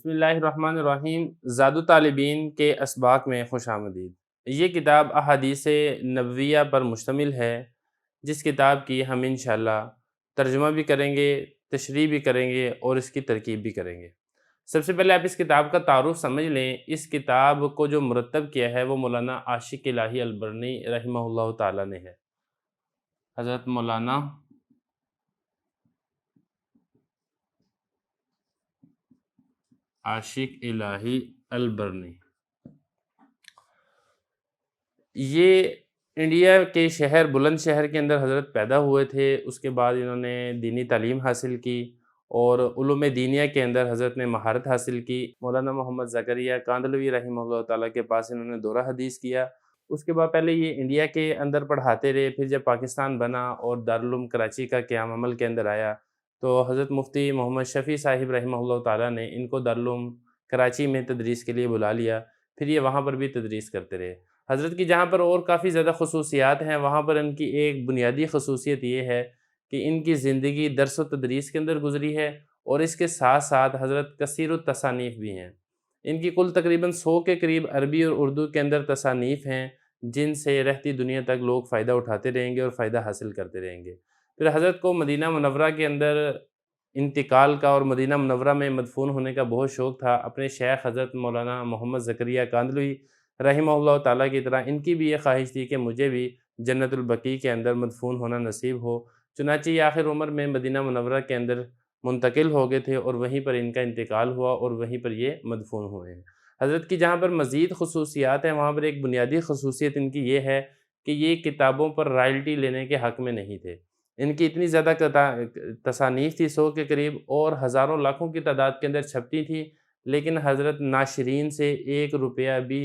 بسم اللہ الرحمن الرحیم۔ زاد الطالبین کے اسباق میں خوش آمدید۔ یہ کتاب احادیث نبویہ پر مشتمل ہے، جس کتاب کی ہم انشاءاللہ ترجمہ بھی کریں گے، تشریح بھی کریں گے اور اس کی ترکیب بھی کریں گے۔ سب سے پہلے آپ اس کتاب کا تعارف سمجھ لیں۔ اس کتاب کو جو مرتب کیا ہے وہ مولانا عاشق الہی البرنی رحمہ اللہ تعالیٰ نے ہے۔ حضرت مولانا عاشق الہی البرنی، یہ انڈیا کے شہر بلند شہر کے اندر حضرت پیدا ہوئے تھے۔ اس کے بعد انہوں نے دینی تعلیم حاصل کی اور علوم دینیہ کے اندر حضرت نے مہارت حاصل کی۔ مولانا محمد زکریا کاندھلوی رحمہ اللہ تعالیٰ کے پاس انہوں نے دورہ حدیث کیا۔ اس کے بعد پہلے یہ انڈیا کے اندر پڑھاتے رہے، پھر جب پاکستان بنا اور دارالعلوم کراچی کا قیام عمل کے اندر آیا تو حضرت مفتی محمد شفیع صاحب رحمہ اللہ تعالیٰ نے ان کو دارالعلوم کراچی میں تدریس کے لیے بلا لیا، پھر یہ وہاں پر بھی تدریس کرتے رہے۔ حضرت کی جہاں پر اور کافی زیادہ خصوصیات ہیں، وہاں پر ان کی ایک بنیادی خصوصیت یہ ہے کہ ان کی زندگی درس و تدریس کے اندر گزری ہے، اور اس کے ساتھ ساتھ حضرت کثیر التصانیف بھی ہیں۔ ان کی کل تقریباً 100 کے قریب عربی اور اردو کے اندر تصانیف ہیں، جن سے رہتی دنیا تک لوگ فائدہ اٹھاتے رہیں گے اور فائدہ حاصل کرتے رہیں گے۔ پھر حضرت کو مدینہ منورہ کے اندر انتقال کا اور مدینہ منورہ میں مدفون ہونے کا بہت شوق تھا۔ اپنے شیخ حضرت مولانا محمد زکریا کاندھلوی رحمہ اللہ تعالیٰ کی طرح ان کی بھی یہ خواہش تھی کہ مجھے بھی جنت البقیع کے اندر مدفون ہونا نصیب ہو۔ چنانچہ یہ آخر عمر میں مدینہ منورہ کے اندر منتقل ہو گئے تھے اور وہیں پر ان کا انتقال ہوا اور وہیں پر یہ مدفون ہوئے ہیں۔ حضرت کی جہاں پر مزید خصوصیات ہیں، وہاں پر ایک بنیادی خصوصیت ان کی یہ ہے کہ یہ کتابوں پر رائلٹی لینے کے حق میں نہیں تھے۔ ان کی اتنی زیادہ تصانیف تھی، 100 کے قریب، اور ہزاروں لاکھوں کی تعداد کے اندر چھپتی تھی، لیکن حضرت ناشرین سے 1 روپیہ بھی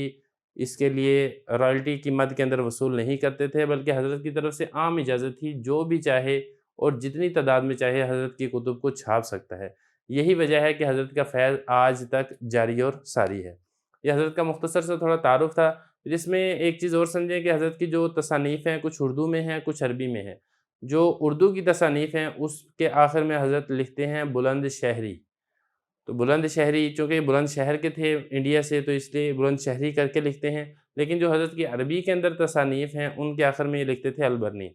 اس کے لیے رائلٹی کی مد کے اندر وصول نہیں کرتے تھے، بلکہ حضرت کی طرف سے عام اجازت تھی، جو بھی چاہے اور جتنی تعداد میں چاہے حضرت کی کتب کو چھاپ سکتا ہے۔ یہی وجہ ہے کہ حضرت کا فیض آج تک جاری اور ساری ہے۔ یہ حضرت کا مختصر سے تھوڑا تعارف تھا، جس میں ایک چیز اور سمجھیں کہ حضرت کی جو تصانیف ہیں کچھ اردو میں ہیں، کچھ عربی میں ہیں۔ جو اردو کی تصانیف ہیں اس کے آخر میں حضرت لکھتے ہیں بلند شہری۔ تو بلند شہری، چونکہ بلند شہر کے تھے انڈیا سے، تو اس لیے بلند شہری کر کے لکھتے ہیں، لیکن جو حضرت کی عربی کے اندر تصانیف ہیں ان کے آخر میں یہ لکھتے تھے البرنی۔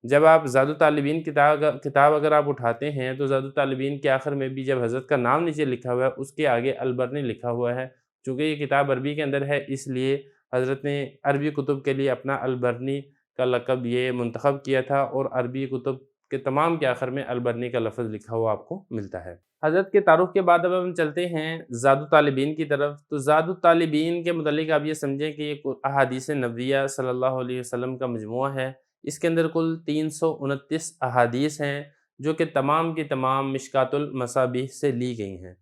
جب آپ زاد الطالبین کتاب اگر آپ اٹھاتے ہیں تو زاد الطالبین کے آخر میں بھی جب حضرت کا نام نیچے لکھا ہوا ہے، اس کے آگے البرنی لکھا ہوا ہے۔ چونکہ یہ کتاب عربی کے اندر ہے، اس لیے حضرت نے عربی کتب کے لیے اپنا البرنی کا لقب یہ منتخب کیا تھا، اور عربی کتب کے تمام کے آخر میں البرنی کا لفظ لکھا ہوا آپ کو ملتا ہے۔ حضرت کے تعارف کے بعد اب ہم چلتے ہیں زاد الطالبین کی طرف۔ تو زاد الطالبین کے متعلق آپ یہ سمجھیں کہ یہ احادیث نبویہ صلی اللہ علیہ وسلم کا مجموعہ ہے۔ اس کے اندر کل 329 احادیث ہیں، جو کہ تمام کی تمام مشکوٰۃ المصابیح سے لی گئی ہیں۔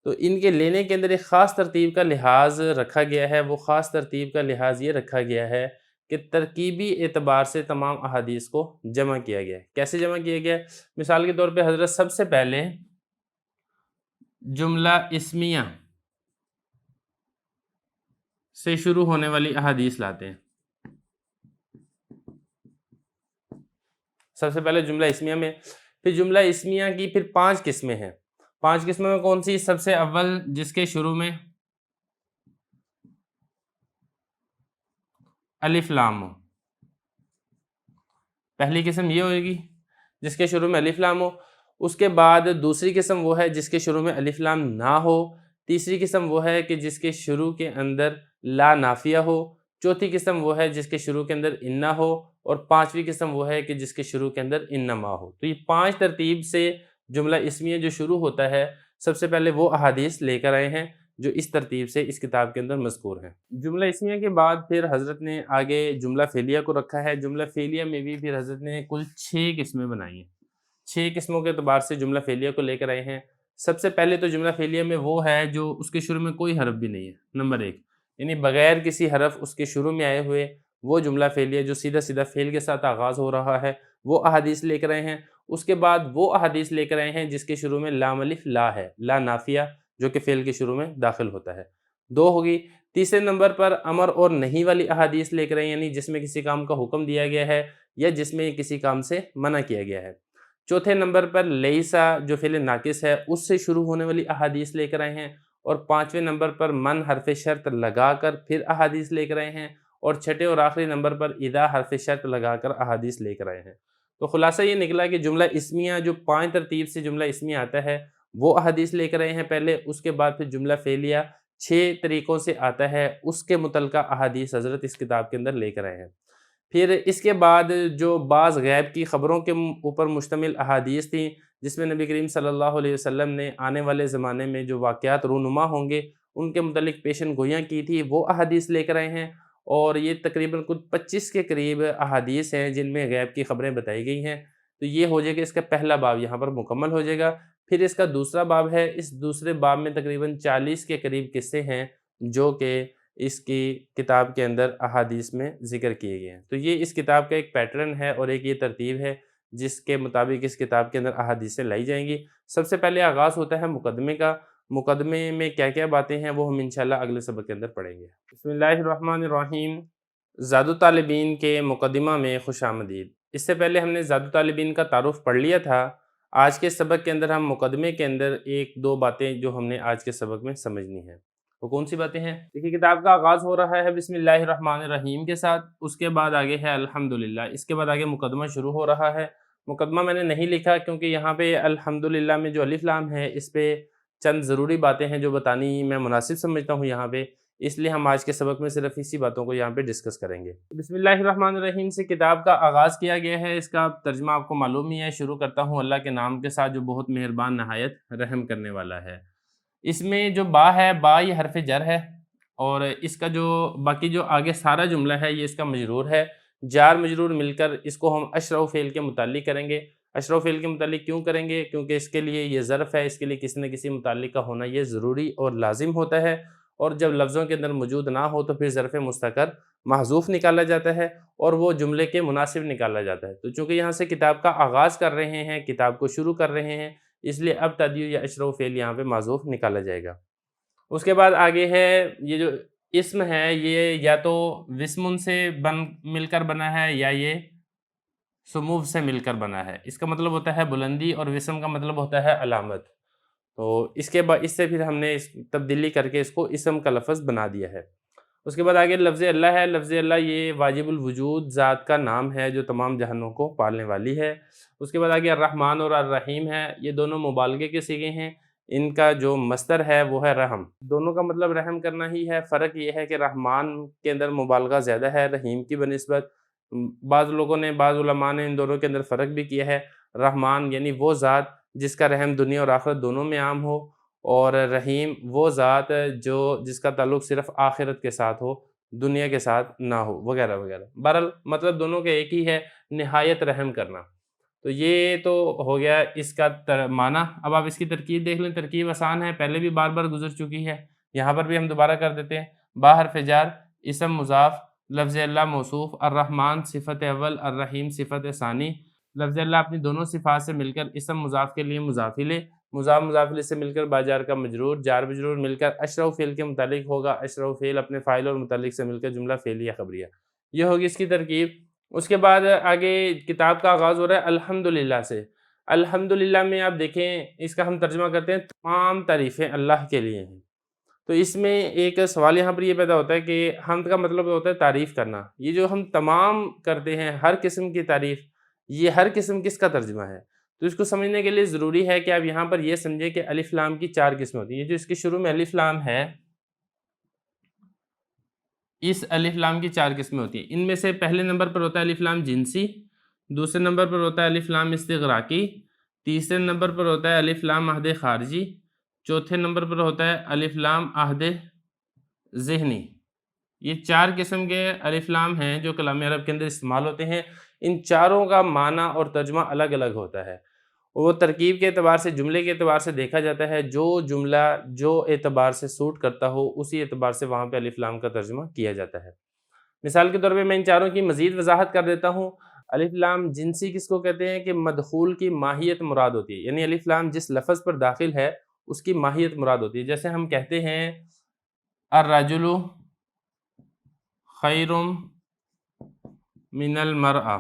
تو ان کے لینے کے اندر ایک خاص ترتیب کا لحاظ رکھا گیا ہے۔ وہ خاص ترتیب کا لحاظ یہ رکھا گیا ہے کہ ترکیبی اعتبار سے تمام احادیث کو جمع کیا گیا ہے۔ کیسے جمع کیا گیا ہے؟ مثال کے طور پہ حضرت سب سے پہلے جملہ اسمیہ سے شروع ہونے والی احادیث لاتے ہیں۔ سب سے پہلے جملہ اسمیہ میں، پھر جملہ اسمیہ کی پھر 5 قسمیں ہیں۔ 5 قسموں میں کون سی؟ سب سے اول جس کے شروع میں الف لام ہو، پہلی قسم یہ ہوئے گی جس کے شروع میں الف لام ہو۔ اس کے بعد دوسری قسم وہ ہے جس کے شروع میں الف لام نہ ہو۔ تیسری قسم وہ ہے کہ جس کے شروع کے اندر لا نافیہ ہو۔ چوتھی قسم وہ ہے جس کے شروع کے اندر ان نہ ہو، اور 5ویں قسم وہ ہے کہ جس کے شروع کے اندر ان ما ہو۔ تو یہ 5 ترتیب سے جملہ اسمیہ جو شروع ہوتا ہے، سب سے پہلے وہ احادیث لے کر آئے ہیں جو اس ترتیب سے اس کتاب کے اندر مذکور ہیں۔ جملہ اسمیہ کے بعد پھر حضرت نے آگے جملہ فعلیہ کو رکھا ہے۔ جملہ فعلیہ میں بھی پھر حضرت نے کل 6 قسمیں بنائی ہیں۔ 6 قسموں کے اعتبار سے جملہ فعلیہ کو لے کر آئے ہیں۔ سب سے پہلے تو جملہ فعلیہ میں وہ ہے جو اس کے شروع میں کوئی حرف بھی نہیں ہے، نمبر 1، یعنی بغیر کسی حرف اس کے شروع میں آئے ہوئے وہ جملہ فعلیہ جو سیدھا سیدھا فعل کے ساتھ آغاز ہو رہا ہے، وہ احادیث لے کر آئے ہیں۔ اس کے بعد وہ احادیث لے کر آئے ہیں جس کے شروع میں لام الف لا ہے، لا نافیہ، جو کہ فعل کے شروع میں داخل ہوتا ہے، 2 ہوگی۔ تیسرے نمبر پر امر اور نہیں والی احادیث لے کر آئے، یعنی جس میں کسی کام کا حکم دیا گیا ہے یا جس میں کسی کام سے منع کیا گیا ہے۔ چوتھے نمبر پر لیسا جو فعل ناقص ہے اس سے شروع ہونے والی احادیث لے کر آئے ہیں، اور 5ویں نمبر پر من حرف شرط لگا کر پھر احادیث لے کر آئے ہیں، اور چھٹے اور آخری نمبر پر اذا حرف شرط لگا کر احادیث لے کر آئے ہیں۔ تو خلاصہ یہ نکلا کہ جملہ اسمیہ جو 5 ترتیب سے جملہ اسمیہ آتا ہے وہ احادیث لے کر آئے ہیں پہلے، اس کے بعد پھر جملہ فعلیہ 6 طریقوں سے آتا ہے، اس کے متعلقہ احادیث حضرت اس کتاب کے اندر لے کر آئے ہیں۔ پھر اس کے بعد جو بعض غیب کی خبروں کے اوپر مشتمل احادیث تھیں، جس میں نبی کریم صلی اللہ علیہ وسلم نے آنے والے زمانے میں جو واقعات رونما ہوں گے ان کے متعلق پیشن گوئیاں کی تھی، وہ احادیث لے کر آئے ہیں، اور یہ تقریباً کل 25 کے قریب احادیث ہیں جن میں غیب کی خبریں بتائی گئی ہیں۔ تو یہ ہو جائے گا اس کا پہلا باب یہاں پر مکمل ہو جائے گا۔ پھر اس کا دوسرا باب ہے، اس دوسرے باب میں تقریباً 40 کے قریب قصے ہیں جو کہ اس کی کتاب کے اندر احادیث میں ذکر کیے گئے ہیں۔ تو یہ اس کتاب کا ایک پیٹرن ہے اور ایک یہ ترتیب ہے جس کے مطابق اس کتاب کے اندر احادیثیں لائی جائیں گی۔ سب سے پہلے آغاز ہوتا ہے مقدمے کا۔ مقدمے میں کیا کیا باتیں ہیں وہ ہم انشاءاللہ اگلے سبق کے اندر پڑھیں گے۔ بسم اللہ الرحمن الرحیم۔ زاد الطالبین کے مقدمہ میں خوش آمدید۔ اس سے پہلے ہم نے زاد الطالبین کا تعارف پڑھ لیا تھا۔ آج کے سبق کے اندر ہم مقدمے کے اندر ایک دو باتیں جو ہم نے آج کے سبق میں سمجھنی ہیں، وہ کون سی باتیں ہیں؟ دیکھیے کتاب کا آغاز ہو رہا ہے بسم اللہ الرحمن الرحیم کے ساتھ، اس کے بعد آگے ہے الحمدللہ، اس کے بعد آگے مقدمہ شروع ہو رہا ہے۔ مقدمہ میں نے نہیں لکھا کیونکہ یہاں پہ الحمدللہ میں جو الف لام ہے اس پہ چند ضروری باتیں ہیں جو بتانی میں مناسب سمجھتا ہوں یہاں پہ، اس لیے ہم آج کے سبق میں صرف اسی باتوں کو یہاں پہ ڈسکس کریں گے۔ بسم اللہ الرحمن الرحیم سے کتاب کا آغاز کیا گیا ہے، اس کا ترجمہ آپ کو معلوم ہی ہے۔ شروع کرتا ہوں اللہ کے نام کے ساتھ جو بہت مہربان نہایت رحم کرنے والا ہے۔ اس میں جو با ہے، با یہ حرف جر ہے، اور اس کا جو باقی جو آگے سارا جملہ ہے یہ اس کا مجرور ہے۔ جار مجرور مل کر اس کو ہم اشرف و فعل کے متعلق کریں گے۔ اشرف و فعل کے متعلق کیوں کریں گے؟ کیونکہ اس کے لیے یہ ظرف ہے، اس کے لیے کسی نہ کسی متعلق کا ہونا یہ ضروری اور لازم ہوتا ہے، اور جب لفظوں کے اندر موجود نہ ہو تو پھر ظرف مستقر محذوف نکالا جاتا ہے اور وہ جملے کے مناسب نکالا جاتا ہے۔ تو چونکہ یہاں سے کتاب کا آغاز کر رہے ہیں، کتاب کو شروع کر رہے ہیں، اس لیے اب تدیع یا اشرف و فعل یہاں پہ محذوف نکالا جائے گا۔ اس کے بعد آگے ہے یہ جو اسم ہے یہ یا تو وسم سے مل کر بنا ہے یا یہ سمو سے مل کر بنا ہے۔ اس کا مطلب ہوتا ہے بلندی اور وسم کا مطلب ہوتا ہے علامت۔ تو اس کے بعد اس سے پھر ہم نے تبدیلی کر کے اس کو اسم کا لفظ بنا دیا ہے۔ اس کے بعد آگے لفظ اللہ ہے۔ لفظ اللہ یہ واجب الوجود ذات کا نام ہے جو تمام جہانوں کو پالنے والی ہے۔ اس کے بعد آگے الرحمن اور الرحیم ہے، یہ دونوں مبالغے کے صیغے ہیں۔ ان کا جو مصدر ہے وہ ہے رحم، دونوں کا مطلب رحم کرنا ہی ہے۔ فرق یہ ہے کہ رحمان کے اندر مبالغہ زیادہ ہے رحیم کی بنسبت۔ بعض لوگوں نے، بعض علماء نے ان دونوں کے اندر فرق بھی کیا ہے۔ رحمان یعنی وہ ذات جس کا رحم دنیا اور آخرت دونوں میں عام ہو، اور رحیم وہ ذات جس کا تعلق صرف آخرت کے ساتھ ہو، دنیا کے ساتھ نہ ہو، وغیرہ وغیرہ۔ بہرحال مطلب دونوں کے ایک ہی ہے، نہایت رحم کرنا۔ تو یہ تو ہو گیا اس کا معنی۔ اب آپ اس کی ترکیب دیکھ لیں، ترکیب آسان ہے، پہلے بھی بار بار گزر چکی ہے، یہاں پر بھی ہم دوبارہ کر دیتے ہیں۔ با حرف جر، اسم مضاف، لفظ اللہ موصوف، الرحمن صفت اول، الرحیم صفت ثانی۔ لفظ اللہ اپنی دونوں صفات سے مل کر اسم مضاف کے لیے مضاف الیہ، مضاف مضاف الیہ سے مل کر باجار کا مجرور، جار مجرور مل کر اشرف فعل کے متعلق ہوگا، اشرف فعل اپنے فاعل اور متعلق سے مل کر جملہ فعلیہ خبریہ۔ یہ ہوگی اس کی ترکیب۔ اس کے بعد آگے کتاب کا آغاز ہو رہا ہے الحمدللہ سے۔ الحمدللہ میں آپ دیکھیں اس کا ہم ترجمہ کرتے ہیں تمام تعریفیں اللہ کے لیے ہیں۔ تو اس میں ایک سوال یہاں پر یہ پیدا ہوتا ہے کہ حمد کا مطلب ہوتا ہے تعریف کرنا، یہ جو ہم تمام کرتے ہیں ہر قسم کی تعریف، یہ ہر قسم کس کا ترجمہ ہے؟ تو اس کو سمجھنے کے لیے ضروری ہے کہ آپ یہاں پر یہ سمجھیں کہ الف لام کی 4 قسمیں ہوتی ہیں۔ یہ جو اس کے شروع میں الف لام ہے، اس الف لام کی 4 قسمیں ہوتی ہیں۔ ان میں سے پہلے نمبر پر ہوتا ہے الف لام جنسی، دوسرے نمبر پر ہوتا ہے الف لام استغراقی، تیسرے نمبر پر ہوتا ہے الف لام عہد خارجی، چوتھے نمبر پر ہوتا ہے الف لام عہد ذہنی۔ یہ 4 قسم کے الف لام ہیں جو کلام عرب کے اندر استعمال ہوتے ہیں۔ ان چاروں کا معنی اور ترجمہ الگ الگ ہوتا ہے، وہ ترکیب کے اعتبار سے، جملے کے اعتبار سے دیکھا جاتا ہے۔ جو جملہ جو اعتبار سے سوٹ کرتا ہو اسی اعتبار سے وہاں پہ الف لام کا ترجمہ کیا جاتا ہے۔ مثال کے طور پہ میں ان چاروں کی مزید وضاحت کر دیتا ہوں۔ الف لام جنسی کس کو کہتے ہیں کہ مدخول کی ماہیت مراد ہوتی ہے، یعنی الف لام جس لفظ پر داخل ہے اس کی ماہیت مراد ہوتی ہے۔ جیسے ہم کہتے ہیں الرجل خیر من المرأة،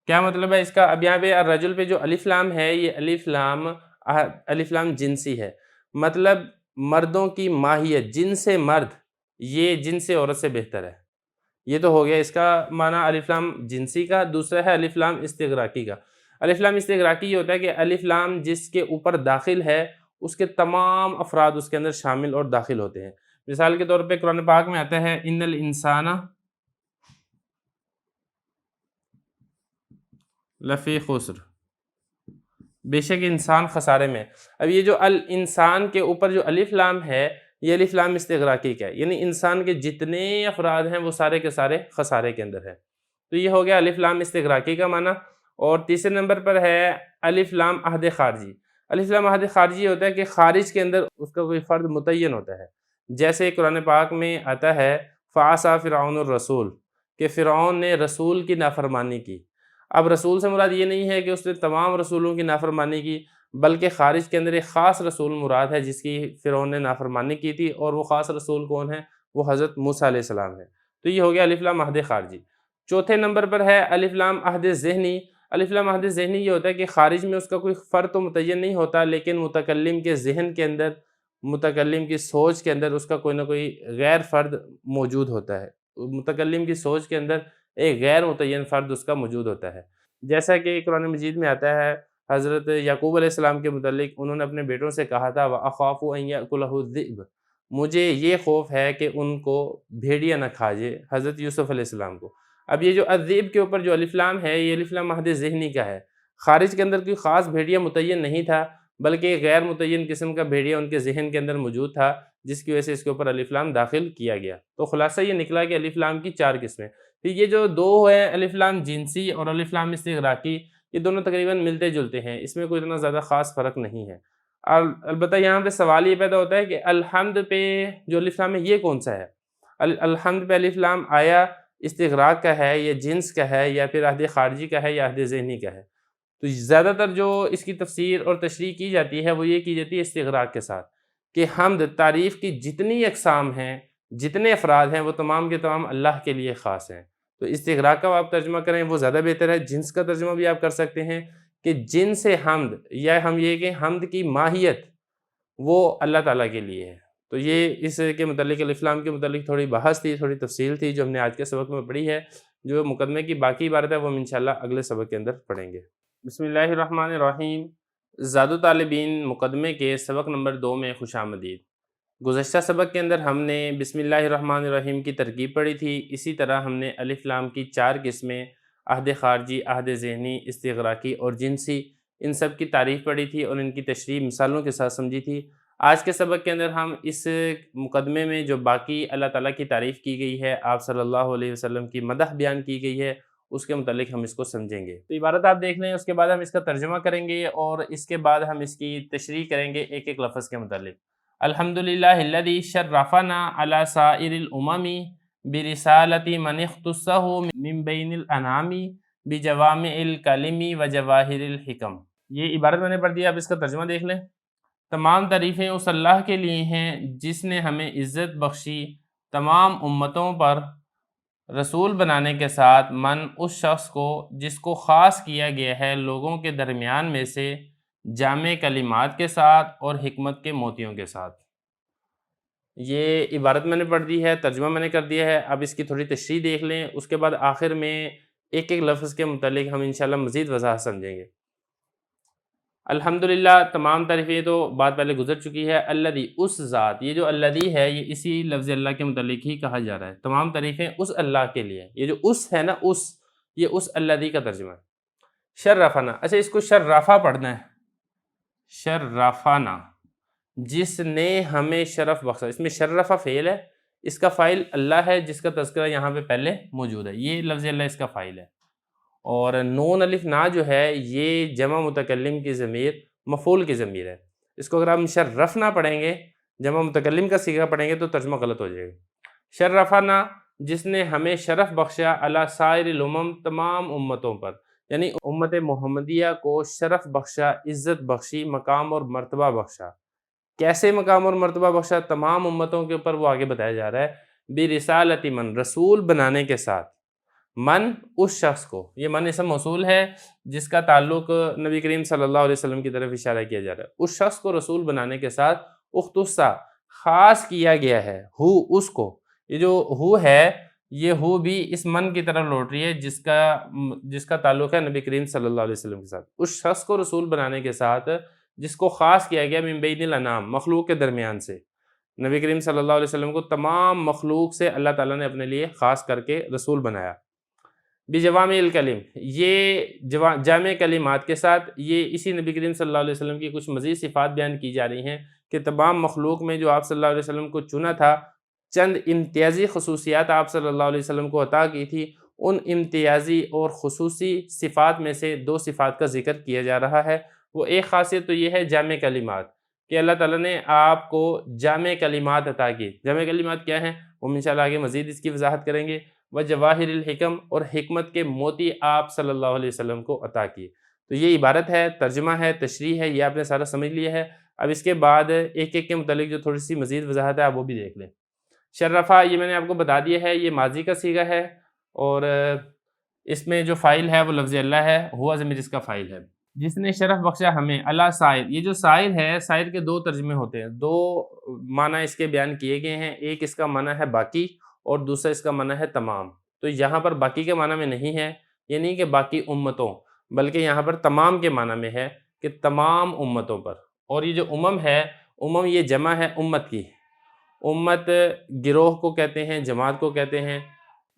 کیا مطلب ہے اس کا؟ اب یہاں پہ الرجل پہ جو الف لام ہے یہ الف لام جنسی ہے، مطلب مردوں کی ماہیت، جنس مرد یہ جنس عورت سے بہتر ہے۔ یہ تو ہو گیا اس کا معنی الف لام جنسی کا۔ دوسرا ہے الف لام استغراقی کا۔ الف لام استغراقی یہ ہوتا ہے کہ الف لام جس کے اوپر داخل ہے اس کے تمام افراد اس کے اندر شامل اور داخل ہوتے ہیں۔ مثال کے طور پہ قرآن پاک میں آتا ہے ان الانسان لفی خسر، بے شک انسان خسارے میں۔ اب یہ جو الانسان کے اوپر جو الف لام ہے یہ الف لام استغراقی کا ہے، یعنی انسان کے جتنے افراد ہیں وہ سارے کے سارے خسارے کے اندر ہیں۔ تو یہ ہو گیا الف لام استغراقی کا معنی۔ اور تیسرے نمبر پر ہے الف لام عہد خارجی۔ الف لام عہد خارجی ہوتا ہے کہ خارج کے اندر اس کا کوئی فرد متعین ہوتا ہے، جیسے قرآن پاک میں آتا ہے فعصیٰ فرعون الرسول، کہ فرعون نے رسول کی نافرمانی کی۔ اب رسول سے مراد یہ نہیں ہے کہ اس نے تمام رسولوں کی نافرمانی کی، بلکہ خارج کے اندر ایک خاص رسول مراد ہے جس کی فرعون نے نافرمانی کی تھی، اور وہ خاص رسول کون ہے؟ وہ حضرت موسیٰ علیہ السلام ہے۔ تو یہ ہو گیا الف لام عہد خارجی۔ چوتھے نمبر پر ہے الف لام عہد ذہنی۔ الف لام عہد ذہنی یہ ہوتا ہے کہ خارج میں اس کا کوئی فرد تو متعین نہیں ہوتا، لیکن متکلم کے ذہن کے اندر، متکلم کی سوچ کے اندر اس کا کوئی نہ کوئی غیر فرد موجود ہوتا ہے۔ متکلم کی سوچ کے اندر ایک غیر متعین فرد اس کا موجود ہوتا ہے، جیسا کہ قرآن مجید میں آتا ہے حضرت یعقوب علیہ السلام کے متعلق انہوں نے اپنے بیٹوں سے کہا تھا وَأَخَافُ أَن يَأْكُلَهُ الذِّئْبُ، مجھے یہ خوف ہے کہ ان کو بھیڑیا نہ کھا جائے، حضرت یوسف علیہ السلام کو۔ اب یہ جو الذئب کے اوپر جو الف لام ہے یہ الف لام عہد ذہنی کا ہے۔ خارج کے اندر کوئی خاص بھیڑیا متعین نہیں تھا، بلکہ ایک غیر متعین قسم کا بھیڑیا ان کے ذہن کے اندر موجود تھا، جس کی وجہ سے اس کے اوپر الف لام داخل کیا گیا۔ تو خلاصہ یہ نکلا کہ الف لام کی 4 قسمیں۔ پھر یہ جو دو ہیں الف لام جنسی اور الف لام استغراقی، یہ دونوں تقریباً ملتے جلتے ہیں، اس میں کوئی اتنا زیادہ خاص فرق نہیں ہے۔ اور البتہ یہاں پہ سوال یہ پیدا ہوتا ہے کہ الحمد پہ جو الف لام ہے یہ کون سا ہے؟ الحمد پہ الف لام آیا استغراق کا ہے یا جنس کا ہے یا پھر عہد خارجی کا ہے یا عہد ذہنی کا ہے؟ تو زیادہ تر جو اس کی تفسیر اور تشریح کی جاتی ہے وہ یہ کی جاتی ہے استغراق کے ساتھ، کہ حمد تعریف کی جتنی اقسام ہیں، جتنے افراد ہیں، وہ تمام کے تمام اللہ کے لیے خاص ہیں۔ تو استغراق کا آپ ترجمہ کریں وہ زیادہ بہتر ہے۔ جنس کا ترجمہ بھی آپ کر سکتے ہیں کہ جنس حمد، یا ہم یہ کہ حمد کی ماہیت وہ اللہ تعالیٰ کے لیے ہے۔ تو یہ اس کے متعلق الف لام کے متعلق تھوڑی بحث تھی، تھوڑی تفصیل تھی جو ہم نے آج کے سبق میں پڑھی ہے۔ جو مقدمے کی باقی عبارت ہے وہ ہم انشاءاللہ اگلے سبق کے اندر پڑھیں گے۔ بسم اللہ الرحمن الرحیم۔ زاد طالبین مقدمے کے سبق نمبر 2 میں خوش آمدید۔ گزشتہ سبق کے اندر ہم نے بسم اللہ الرحمن الرحیم کی ترکیب پڑھی تھی، اسی طرح ہم نے الف لام کی 4 قسمیں عہد خارجی، عہد ذہنی، استغراقی اور جنسی، ان سب کی تعریف پڑھی تھی اور ان کی تشریح مثالوں کے ساتھ سمجھی تھی۔ آج کے سبق کے اندر ہم اس مقدمے میں جو باقی اللہ تعالیٰ کی تعریف کی گئی ہے، آپ صلی اللہ علیہ وسلم کی مدح بیان کی گئی ہے، اس کے متعلق ہم اس کو سمجھیں گے۔ تو عبارت آپ دیکھ لیں، اس کے بعد ہم اس کا ترجمہ کریں گے اور اس کے بعد ہم اس کی تشریح کریں گے ایک ایک لفظ کے متعلق۔ الحمدللہ الذی شرفنا علی سائر الامم برسالت من اختصہ من بین الانام بجوامع الکلم و جواہر الحکم۔ یہ عبارت میں نے پڑھ دیا، اب اس کا ترجمہ دیکھ لیں۔ تمام تعریفیں اس اللہ کے لیے ہیں جس نے ہمیں عزت بخشی تمام امتوں پر رسول بنانے کے ساتھ، من اس شخص کو جس کو خاص کیا گیا ہے لوگوں کے درمیان میں سے جامع کلمات کے ساتھ اور حکمت کے موتیوں کے ساتھ۔ یہ عبارت میں نے پڑھ دی ہے، ترجمہ میں نے کر دیا ہے، اب اس کی تھوڑی تشریح دیکھ لیں، اس کے بعد آخر میں ایک ایک لفظ کے متعلق ہم انشاءاللہ مزید وضاحت سمجھیں گے۔ الحمدللہ تمام تعریفیں تو بات پہلے گزر چکی ہے۔ الذی اس ذات، یہ جو الذی ہے یہ اسی لفظ اللہ کے متعلق ہی کہا جا رہا ہے، تمام تعریفیں اس اللہ کے لیے۔ یہ جو اس ہے نا، یہ اس الذی کا ترجمہ ہے۔ شرفنا، اچھا اس کو شرفہ پڑھنا ہے، شرفنا، جس نے ہمیں شرف بخشا۔ اس میں شرفہ فعل ہے، اس کا فاعل اللہ ہے جس کا تذکرہ یہاں پہ پہلے موجود ہے، یہ لفظ اللہ اس کا فاعل ہے۔ اور نون الف نا جو ہے یہ جمع متکلم کی ضمیر، مفعول کی ضمیر ہے۔ اس کو اگر ہم شرفنا پڑھیں گے، جمع متکلم کا صیغہ پڑھیں گے تو ترجمہ غلط ہو جائے گا۔ شرفنا، جس نے ہمیں شرف بخشا علی سائر الامم، تمام امتوں پر، یعنی امت محمدیہ کو شرف بخشا، عزت بخشی، مقام اور مرتبہ بخشا۔ کیسے مقام اور مرتبہ بخشا؟ تمام امتوں کے اوپر وہ آگے بتایا جا رہا ہے، برسالت من، رسول بنانے کے ساتھ، من اس شخص کو، یہ من اسم موصول ہے جس کا تعلق نبی کریم صلی اللہ علیہ وسلم کی طرف اشارہ کیا جا رہا ہے، اس شخص کو رسول بنانے کے ساتھ اختصا خاص کیا گیا ہے، ہو اس کو، یہ جو ہو ہے یہ ہو بھی اس من کی طرف لوٹ رہی ہے جس کا تعلق ہے نبی کریم صلی اللہ علیہ وسلم کے ساتھ، اس شخص کو رسول بنانے کے ساتھ جس کو خاص کیا گیا من بین الانام، مخلوق کے درمیان سے۔ نبی کریم صلی اللہ علیہ وسلم کو تمام مخلوق سے اللہ تعالیٰ نے اپنے لیے خاص کر کے رسول بنایا۔ بجوامع الکلم، یہ جامع کلمات کے ساتھ، یہ اسی نبی کریم صلی اللہ علیہ وسلم کی کچھ مزید صفات بیان کی جا رہی ہیں کہ تمام مخلوق میں جو آپ صلی اللہ علیہ وسلم کو چنا تھا، چند امتیازی خصوصیات آپ صلی اللہ علیہ وسلم کو عطا کی تھی، ان امتیازی اور خصوصی صفات میں سے 2 صفات کا ذکر کیا جا رہا ہے۔ وہ ایک خاصیت تو یہ ہے جامع کلمات، کہ اللہ تعالیٰ نے آپ کو جامع کلمات عطا کی۔ جامع کلمات کیا ہیں وہ انشاءاللہ آگے مزید اس کی وضاحت کریں گے۔ وجواہر الحکم، اور حکمت کے موتی آپ صلی اللہ علیہ وسلم کو عطا کیے۔ تو یہ عبارت ہے، ترجمہ ہے، تشریح ہے، یہ آپ نے سارا سمجھ لیا ہے۔ اب اس کے بعد ایک ایک کے متعلق جو تھوڑی سی مزید وضاحت ہے آپ وہ بھی دیکھ لیں۔ شرفا، یہ میں نے آپ کو بتا دیا ہے، یہ ماضی کا صیغہ ہے، اور اس میں جو فاعل ہے وہ لفظ اللہ ہے، ہوا ضمیر اس کا فاعل ہے۔ جس نے شرف بخشا ہمیں، اللہ سائر، یہ جو سائر ہے، سائر کے 2 ترجمے ہوتے ہیں، 2 معنی اس کے بیان کیے گئے ہیں۔ ایک اس کا معنی ہے باقی، اور دوسرا اس کا معنی ہے تمام۔ تو یہاں پر باقی کے معنی میں نہیں ہے، یہ نہیں کہ باقی امتوں، بلکہ یہاں پر تمام کے معنی میں ہے کہ تمام امتوں پر۔ اور یہ جو ہے، یہ جمع ہے امت کی۔ امت گروہ کو کہتے ہیں، جماعت کو کہتے ہیں۔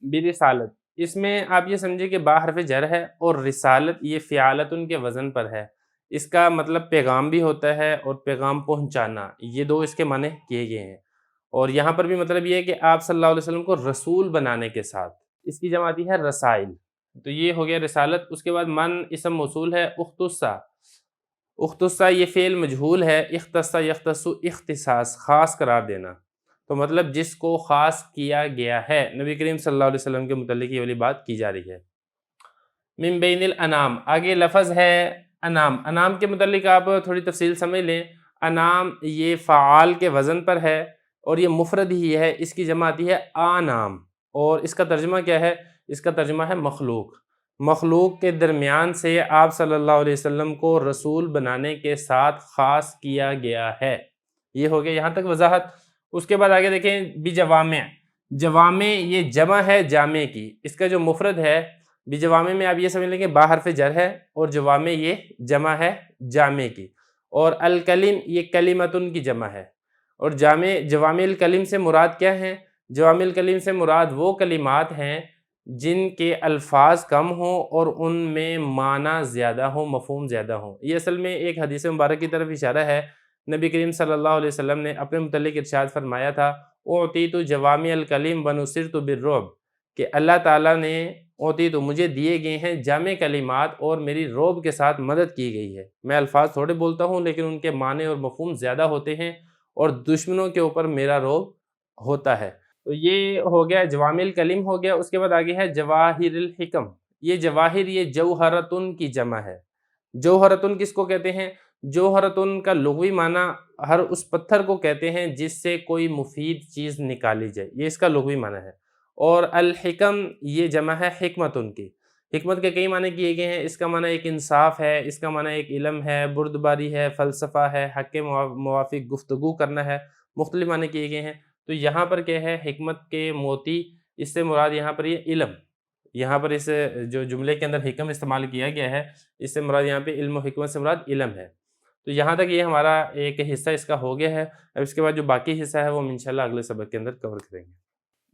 برسالت، اس میں آپ یہ سمجھے کہ با حرف جر ہے، اور رسالت یہ فعالتن کے وزن پر ہے۔ اس کا مطلب پیغام بھی ہوتا ہے اور پیغام پہنچانا، یہ 2 اس کے معنی کیے گئے ہیں۔ اور یہاں پر بھی مطلب یہ ہے کہ آپ صلی اللہ علیہ وسلم کو رسول بنانے کے ساتھ، اس کی جمع آتی ہے رسائل۔ تو یہ ہو گیا رسالت۔ اس کے بعد من اسم موصول ہے، اختصا، اختصا یہ فعل مجہول ہے، اختصا یختص اختصاص، خاص قرار دینا۔ تو مطلب جس کو خاص کیا گیا ہے، نبی کریم صلی اللہ علیہ وسلم کے متعلق یہ والی بات کی جا رہی ہے۔ من بین الانام، آگے لفظ ہے انام۔ انام کے متعلق آپ تھوڑی تفصیل سمجھ لیں۔ انام یہ فعال کے وزن پر ہے، اور یہ مفرد ہی ہے، اس کی جمع آتی ہے آنام، اور اس کا ترجمہ کیا ہے؟ اس کا ترجمہ ہے مخلوق۔ مخلوق کے درمیان سے آپ صلی اللہ علیہ وسلم کو رسول بنانے کے ساتھ خاص کیا گیا ہے۔ یہ ہو گیا یہاں تک وضاحت۔ اس کے بعد آگے دیکھیں بجوامع، جوامع یہ جمع ہے جامع کی، اس کا جو مفرد ہے بجوامع میں آپ یہ سمجھ لیں کہ با حرف جر ہے، اور جوامع یہ جمع ہے جامع کی، اور الکلم یہ کلمتن کی جمع ہے۔ اور جوامع الکلم سے مراد کیا ہیں؟ جوامع الکلم سے مراد وہ کلمات ہیں جن کے الفاظ کم ہوں اور ان میں معنی زیادہ ہوں، مفہوم زیادہ ہوں۔ یہ اصل میں ایک حدیث مبارک کی طرف اشارہ ہے۔ نبی کریم صلی اللہ علیہ وسلم نے اپنے متعلق ارشاد فرمایا تھا، اعطیت جوامع الکلم ونصرت بالرعب، کہ اللہ تعالیٰ نے مجھے دیے گئے ہیں جامع کلمات، اور میری رعب کے ساتھ مدد کی گئی ہے۔ میں الفاظ تھوڑے بولتا ہوں لیکن ان کے معنی اور مفہوم زیادہ ہوتے ہیں، اور دشمنوں کے اوپر میرا رعب ہوتا ہے۔ تو یہ ہو گیا جوامع الکلم ہو گیا۔ اس کے بعد آگے ہے جواہر الحکم۔ یہ جواہر یہ جوہرتن کی جمع ہے۔ جوہرتن کس کو کہتے ہیں؟ جوہرتن کا لغوی معنی ہر اس پتھر کو کہتے ہیں جس سے کوئی مفید چیز نکالی جائے، یہ اس کا لغوی معنی ہے۔ اور الحکم یہ جمع ہے حکمتن کی۔ حکمت کے کئی معنی کیے گئے ہیں۔ اس کا معنی ایک انصاف ہے، اس کا معنی ایک علم ہے، بردباری ہے، فلسفہ ہے، حق کے موافق گفتگو کرنا ہے، مختلف معنی کیے گئے ہیں۔ تو یہاں پر کیا ہے؟ حکمت کے موتی، اس سے مراد یہاں پر یہ علم، یہاں پر اس جو جملے کے اندر حکم استعمال کیا گیا ہے، اس سے مراد یہاں پہ علم و حکمت سے مراد علم ہے۔ تو یہاں تک یہ ہمارا ایک حصہ اس کا ہو گیا ہے۔ اب اس کے بعد جو باقی حصہ ہے وہ ہم انشاءاللہ اگلے سبق کے اندر کور کریں گے۔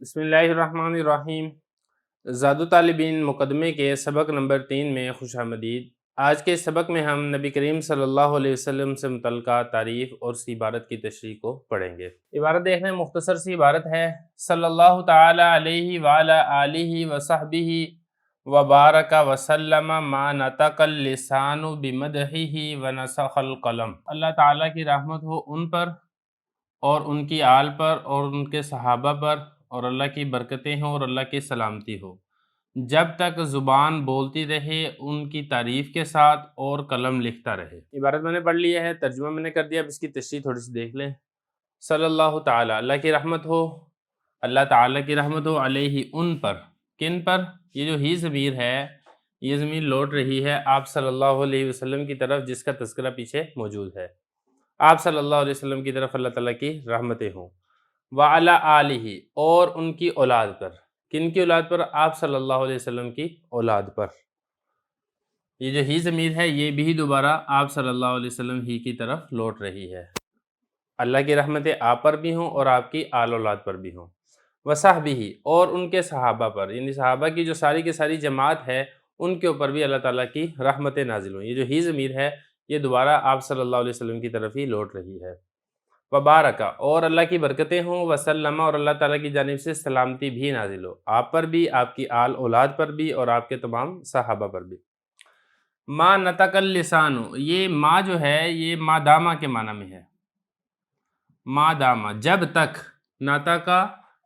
بسم اللہ الرحمن الرحیم۔ زاد طالبین مقدمے کے سبق نمبر 3 میں خوش آمدید۔ آج کے سبق میں ہم نبی کریم صلی اللہ علیہ وسلم سے متعلقہ تعریف اور اس عبارت کی تشریح کو پڑھیں گے۔ عبارت دیکھیں، مختصر سی عبارت ہے، صلی اللہ تعالی علیہ وعلی آلہ وصحبہ وبارک وسلم ما نطق اللسان بمدحہ ونسخ القلم۔ اللہ تعالیٰ کی رحمت ہو ان پر اور ان کی آل پر اور ان کے صحابہ پر، اور اللہ کی برکتیں ہوں اور اللہ کی سلامتی ہو، جب تک زبان بولتی رہے ان کی تعریف کے ساتھ اور قلم لکھتا رہے۔ عبارت میں نے پڑھ لی ہے، ترجمہ میں نے کر دیا، اب اس کی تشریح تھوڑی سی دیکھ لیں۔ صلی اللہ تعالیٰ، اللہ کی رحمت ہو، اللہ تعالیٰ کی رحمت ہو، علیہ ان پر، کن پر؟ یہ جو ہی ضمیر ہے، یہ ضمیر لوٹ رہی ہے آپ صلی اللہ علیہ وسلم کی طرف، جس کا تذکرہ پیچھے موجود ہے۔ آپ صلی اللہ علیہ وسلم کی طرف اللہ تعالیٰ کی رحمتیں ہوں، وعلی آلہ اور ان کی اولاد پر، کن کی اولاد پر؟ آپ صلی اللہ علیہ وسلم کی اولاد پر۔ یہ جو ہی ضمیر ہے یہ بھی دوبارہ آپ صلی اللہ علیہ وسلم ہی کی طرف لوٹ رہی ہے۔ اللہ کی رحمتیں آپ پر بھی ہوں اور آپ کی آل اولاد پر بھی ہوں، وصحبہ اور ان کے صحابہ پر، یعنی صحابہ کی جو ساری کی ساری جماعت ہے ان کے اوپر بھی اللہ تعالیٰ کی رحمتیں نازل ہوں۔ یہ جو ہی ضمیر ہے یہ دوبارہ آپ صلی اللہ علیہ وسلم کی طرف ہی لوٹ رہی ہے۔ وبارکہ اور اللہ کی برکتیں ہوں، وسلم اور اللہ تعالیٰ کی جانب سے سلامتی بھی نازل ہو، آپ پر بھی، آپ کی آل اولاد پر بھی اور آپ کے تمام صحابہ پر بھی۔ ما نطق اللسان، یہ ما جو ہے یہ ما دامہ کے معنی میں ہے۔ ما دامہ جب تک، نطقہ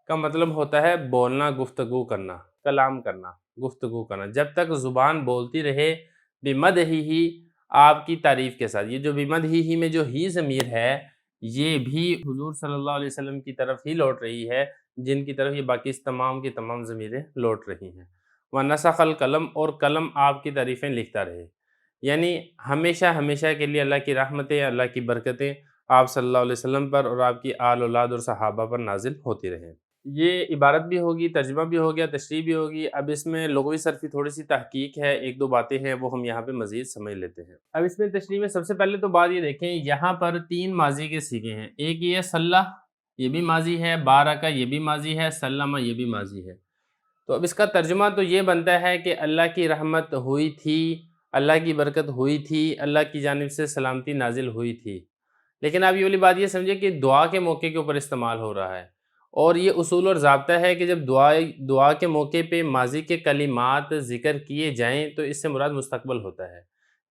کا مطلب ہوتا ہے بولنا، گفتگو کرنا، کلام کرنا، گفتگو کرنا، جب تک زبان بولتی رہے بمدحہ آپ کی تعریف کے ساتھ۔ یہ جو بمدحہ میں جو ہی ضمیر ہے یہ بھی حضور صلی اللہ علیہ وسلم کی طرف ہی لوٹ رہی ہے، جن کی طرف یہ باقی تمام کی تمام ضمیریں لوٹ رہی ہیں۔ وَنَسَخَ الْقَلَمْ اور قلم آپ کی تعریفیں لکھتا رہے، یعنی ہمیشہ ہمیشہ کے لیے اللہ کی رحمتیں، اللہ کی برکتیں آپ صلی اللہ علیہ وسلم پر اور آپ کی آل اولاد اور صحابہ پر نازل ہوتی رہیں۔ یہ عبارت بھی ہوگی، ترجمہ بھی ہو گیا، تشریح بھی ہوگی۔ اب اس میں لغوی صرفی تھوڑی سی تحقیق ہے، ایک دو باتیں ہیں وہ ہم یہاں پہ مزید سمجھ لیتے ہیں۔ اب اس میں تشریح میں سب سے پہلے تو بات یہ دیکھیں، یہاں پر 3 ماضی کے صیغے ہیں، ایک یہ صلی، یہ بھی ماضی ہے، بارکہ یہ بھی ماضی ہے، سلمہ یہ بھی ماضی ہے۔ تو اب اس کا ترجمہ تو یہ بنتا ہے کہ اللہ کی رحمت ہوئی تھی، اللہ کی برکت ہوئی تھی، اللہ کی جانب سے سلامتی نازل ہوئی تھی۔ لیکن آپ یہ والی بات یہ سمجھے کہ دعا کے موقع کے اوپر استعمال ہو رہا ہے، اور یہ اصول اور ضابطہ ہے کہ جب دعا کے موقع پہ ماضی کے کلمات ذکر کیے جائیں تو اس سے مراد مستقبل ہوتا ہے،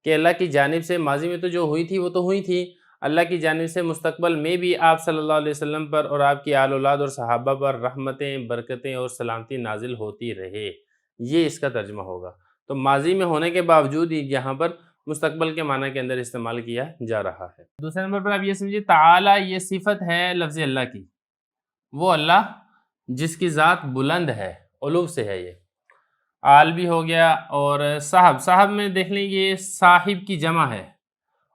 کہ اللہ کی جانب سے ماضی میں تو جو ہوئی تھی وہ تو ہوئی تھی، اللہ کی جانب سے مستقبل میں بھی آپ صلی اللہ علیہ وسلم پر اور آپ کی آل اولاد اور صحابہ پر رحمتیں، برکتیں اور سلامتی نازل ہوتی رہے، یہ اس کا ترجمہ ہوگا۔ تو ماضی میں ہونے کے باوجود ہی یہاں پر مستقبل کے معنی کے اندر استعمال کیا جا رہا ہے۔ دوسرے نمبر پر آپ یہ سمجھیے تعالی یہ صفت ہے لفظ اللہ کی، وہ اللہ جس کی ذات بلند ہے، علو سے ہے۔ یہ آل بھی ہو گیا، اور صاحب میں دیکھ لیں یہ صاحب کی جمع ہے،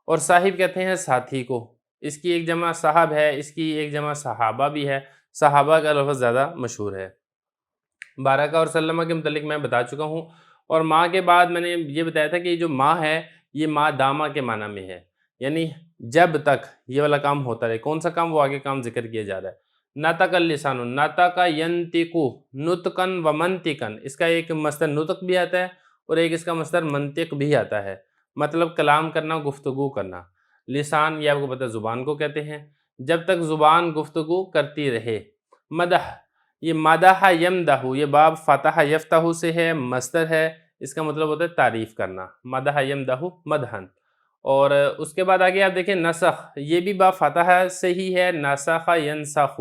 اور صاحب کہتے ہیں ساتھی کو، اس کی ایک جمع صاحب ہے، اس کی ایک جمع صحابہ بھی ہے، صحابہ کا لفظ زیادہ مشہور ہے۔ بارکہ اور سلمہ کے متعلق میں بتا چکا ہوں، اور ماں کے بعد میں نے یہ بتایا تھا کہ یہ جو ماں ہے یہ ماں دامہ کے معنی میں ہے، یعنی جب تک یہ والا کام ہوتا رہے۔ کون سا کام؟ وہ آگے کام ذکر کیا جا رہا ہے۔ نطق اللسان، نطق ینطق، نطقن و منطقن، اس کا ایک مصدر نطق بھی آتا ہے اور ایک اس کا مصدر منطق بھی آتا ہے، مطلب کلام کرنا، گفتگو کرنا۔ لسان یہ آپ کو پتہ ہے زبان کو کہتے ہیں، جب تک زبان گفتگو کرتی رہے۔ مدح، یہ مدح یمدح، یہ باب فتح یفتح سے ہے، مصدر ہے، اس کا مطلب ہوتا ہے تعریف کرنا، مدح یمدح مدحن۔ اور اس کے بعد آگے آپ دیکھیں نسخ، یہ بھی باب فتح سے ہی ہے، نسخ ینسخ،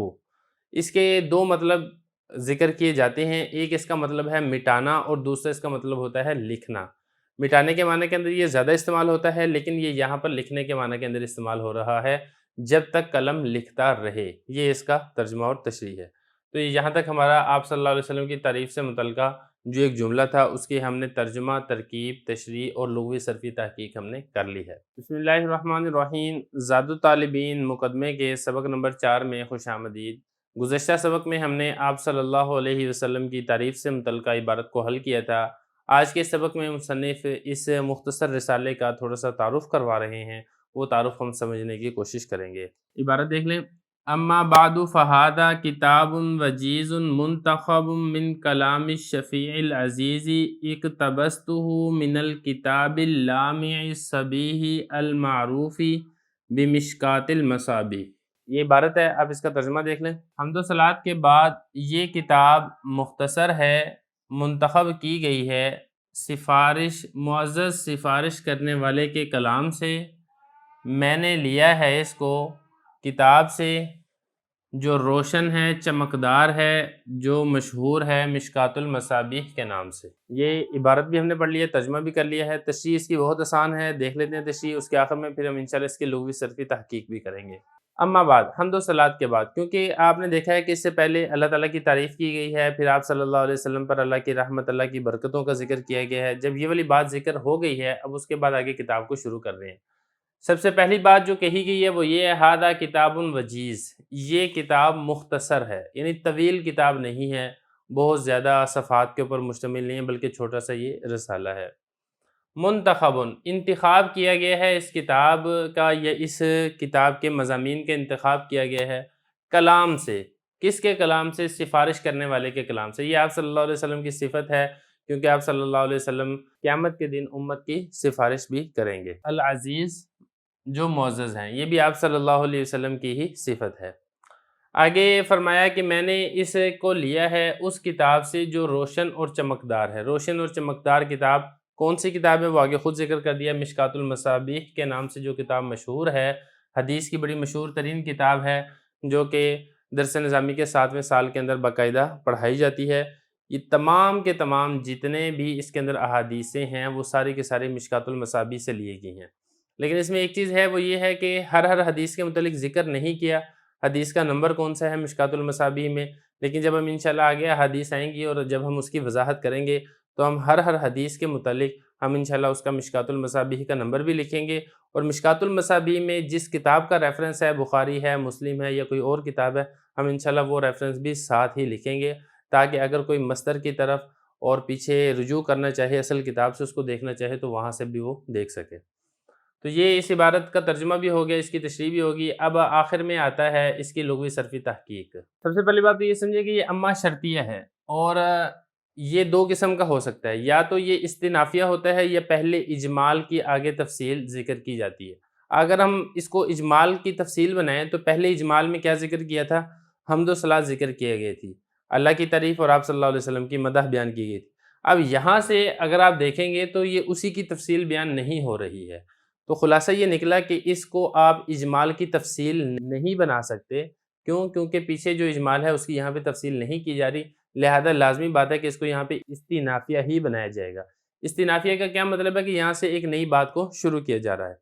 اس کے 2 مطلب ذکر کیے جاتے ہیں، ایک اس کا مطلب ہے مٹانا اور دوسرا اس کا مطلب ہوتا ہے لکھنا۔ مٹانے کے معنی کے اندر یہ زیادہ استعمال ہوتا ہے، لیکن یہ یہاں پر لکھنے کے معنی کے اندر استعمال ہو رہا ہے، جب تک قلم لکھتا رہے، یہ اس کا ترجمہ اور تشریح ہے۔ تو یہاں تک ہمارا آپ صلی اللہ علیہ وسلم کی تعریف سے متعلقہ جو ایک جملہ تھا اس کی ہم نے ترجمہ، ترکیب، تشریح اور لغوی صرفی تحقیق ہم نے کر لی ہے۔ بسم اللہ الرحمن الرحیم۔ زاد الطالبین مقدمے کے سبق نمبر 4 میں خوش آمدید۔ گزشتہ سبق میں ہم نے آپ صلی اللہ علیہ وسلم کی تعریف سے متعلقہ عبارت کو حل کیا تھا۔ آج کے سبق میں مصنف اس مختصر رسالے کا تھوڑا سا تعارف کروا رہے ہیں، وہ تعارف ہم سمجھنے کی کوشش کریں گے۔ عبارت دیکھ لیں۔ اما بعد فہذا کتاب وجیز منتخب من کلام الشفیع العزیز اقتبسته من الکتاب اللامع الصبیح المعروف بمشکات المصابیح۔ یہ عبارت ہے، آپ اس کا ترجمہ دیکھ لیں۔ حمد و صلوات کے بعد یہ کتاب مختصر ہے، منتخب کی گئی ہے معزز سفارش کرنے والے کے کلام سے۔ میں نے لیا ہے اس کو کتاب سے جو روشن ہے، چمکدار ہے، جو مشہور ہے مشکات المصابیح کے نام سے۔ یہ عبارت بھی ہم نے پڑھ لی ہے، ترجمہ بھی کر لیا ہے۔ تشریح اس کی بہت آسان ہے، دیکھ لیتے ہیں تشریح، اس کے آخر میں پھر ہم انشاءاللہ اس کی لغوی صرفی تحقیق بھی کریں گے۔ اما بعد، حمد و صلوات کے بعد، کیونکہ آپ نے دیکھا ہے کہ اس سے پہلے اللہ تعالیٰ کی تعریف کی گئی ہے، پھر آپ صلی اللہ علیہ وسلم پر اللہ کی رحمت، اللہ کی برکتوں کا ذکر کیا گیا ہے۔ جب یہ والی بات ذکر ہو گئی ہے، اب اس کے بعد آگے کتاب کو شروع کر رہے ہیں۔ سب سے پہلی بات جو کہی گئی ہے وہ یہ ہے ہادہ کتاب وجیز، یہ کتاب مختصر ہے، یعنی طویل کتاب نہیں ہے، بہت زیادہ صفحات کے اوپر مشتمل نہیں ہے، بلکہ چھوٹا سا یہ رسالہ ہے۔ منتخب، انتخاب کیا گیا ہے اس کتاب کا یا اس کتاب کے مضامین کا انتخاب کیا گیا ہے کلام سے۔ کس کے کلام سے؟ سفارش کرنے والے کے کلام سے۔ یہ آپ صلی اللہ علیہ وسلم کی صفت ہے، کیونکہ آپ صلی اللہ علیہ وسلم قیامت کے دن امت کی سفارش بھی کریں گے۔ العزیز جو معزز ہیں، یہ بھی آپ صلی اللہ علیہ وسلم کی ہی صفت ہے۔ آگے فرمایا کہ میں نے اس کو لیا ہے اس کتاب سے جو روشن اور چمکدار ہے۔ روشن اور چمکدار کتاب کون سی کتاب ہے وہ آگے خود ذکر کر دیا، مشکوٰۃ المصابیح کے نام سے جو کتاب مشہور ہے، حدیث کی بڑی مشہور ترین کتاب ہے، جو کہ درس نظامی کے 7ویں سال کے اندر باقاعدہ پڑھائی جاتی ہے۔ یہ تمام کے تمام جتنے بھی اس کے اندر احادیثیں ہیں وہ ساری کے ساری مشکوٰۃ المصابیح سے لیے گئی ہیں، لیکن اس میں ایک چیز ہے وہ یہ ہے کہ ہر حدیث کے متعلق ذکر نہیں کیا، حدیث کا نمبر کون سا ہے مشکوٰۃ المصابیح میں، لیکن جب ہم انشاءاللہ آگے حدیث آئیں گی اور جب ہم اس کی وضاحت کریں گے تو ہم ہر حدیث کے متعلق ہم انشاءاللہ اس کا مشکوٰۃ المصابیح کا نمبر بھی لکھیں گے، اور مشکوٰۃ المصابیح میں جس کتاب کا ریفرنس ہے، بخاری ہے، مسلم ہے یا کوئی اور کتاب ہے، ہم انشاءاللہ وہ ریفرنس بھی ساتھ ہی لکھیں گے، تاکہ اگر کوئی مصدر کی طرف اور پیچھے رجوع کرنا چاہے اصل کتاب سے، اس کو دیکھنا چاہے تو وہاں سے بھی وہ دیکھ سکے۔ تو یہ اس عبارت کا ترجمہ بھی ہو گیا، اس کی تشریح بھی ہوگی۔ اب آخر میں آتا ہے اس کی لغوی صرفی تحقیق۔ سب سے پہلی بات تو یہ سمجھے کہ یہ اما شرطیہ ہے، اور یہ دو قسم کا ہو سکتا ہے، یا تو یہ استنافیہ ہوتا ہے یا پہلے اجمال کی آگے تفصیل ذکر کی جاتی ہے۔ اگر ہم اس کو اجمال کی تفصیل بنائیں تو پہلے اجمال میں کیا ذکر کیا تھا؟ حمد و ثنا ذکر کیے گئے تھی، اللہ کی تعریف اور آپ صلی اللہ علیہ وسلم کی مدح بیان کی گئی تھی۔ اب یہاں سے اگر آپ دیکھیں گے تو یہ اسی کی تفصیل بیان نہیں ہو رہی ہے، تو خلاصہ یہ نکلا کہ اس کو آپ اجمال کی تفصیل نہیں بنا سکتے۔ کیوں؟ کیونکہ پیچھے جو اجمال ہے اس کی یہاں پہ تفصیل نہیں کی جا رہی، لہذا لازمی بات ہے کہ اس کو یہاں پہ استنافیہ ہی بنایا جائے گا۔ استنافیہ کا کیا مطلب ہے کہ یہاں سے ایک نئی بات کو شروع کیا جا رہا ہے۔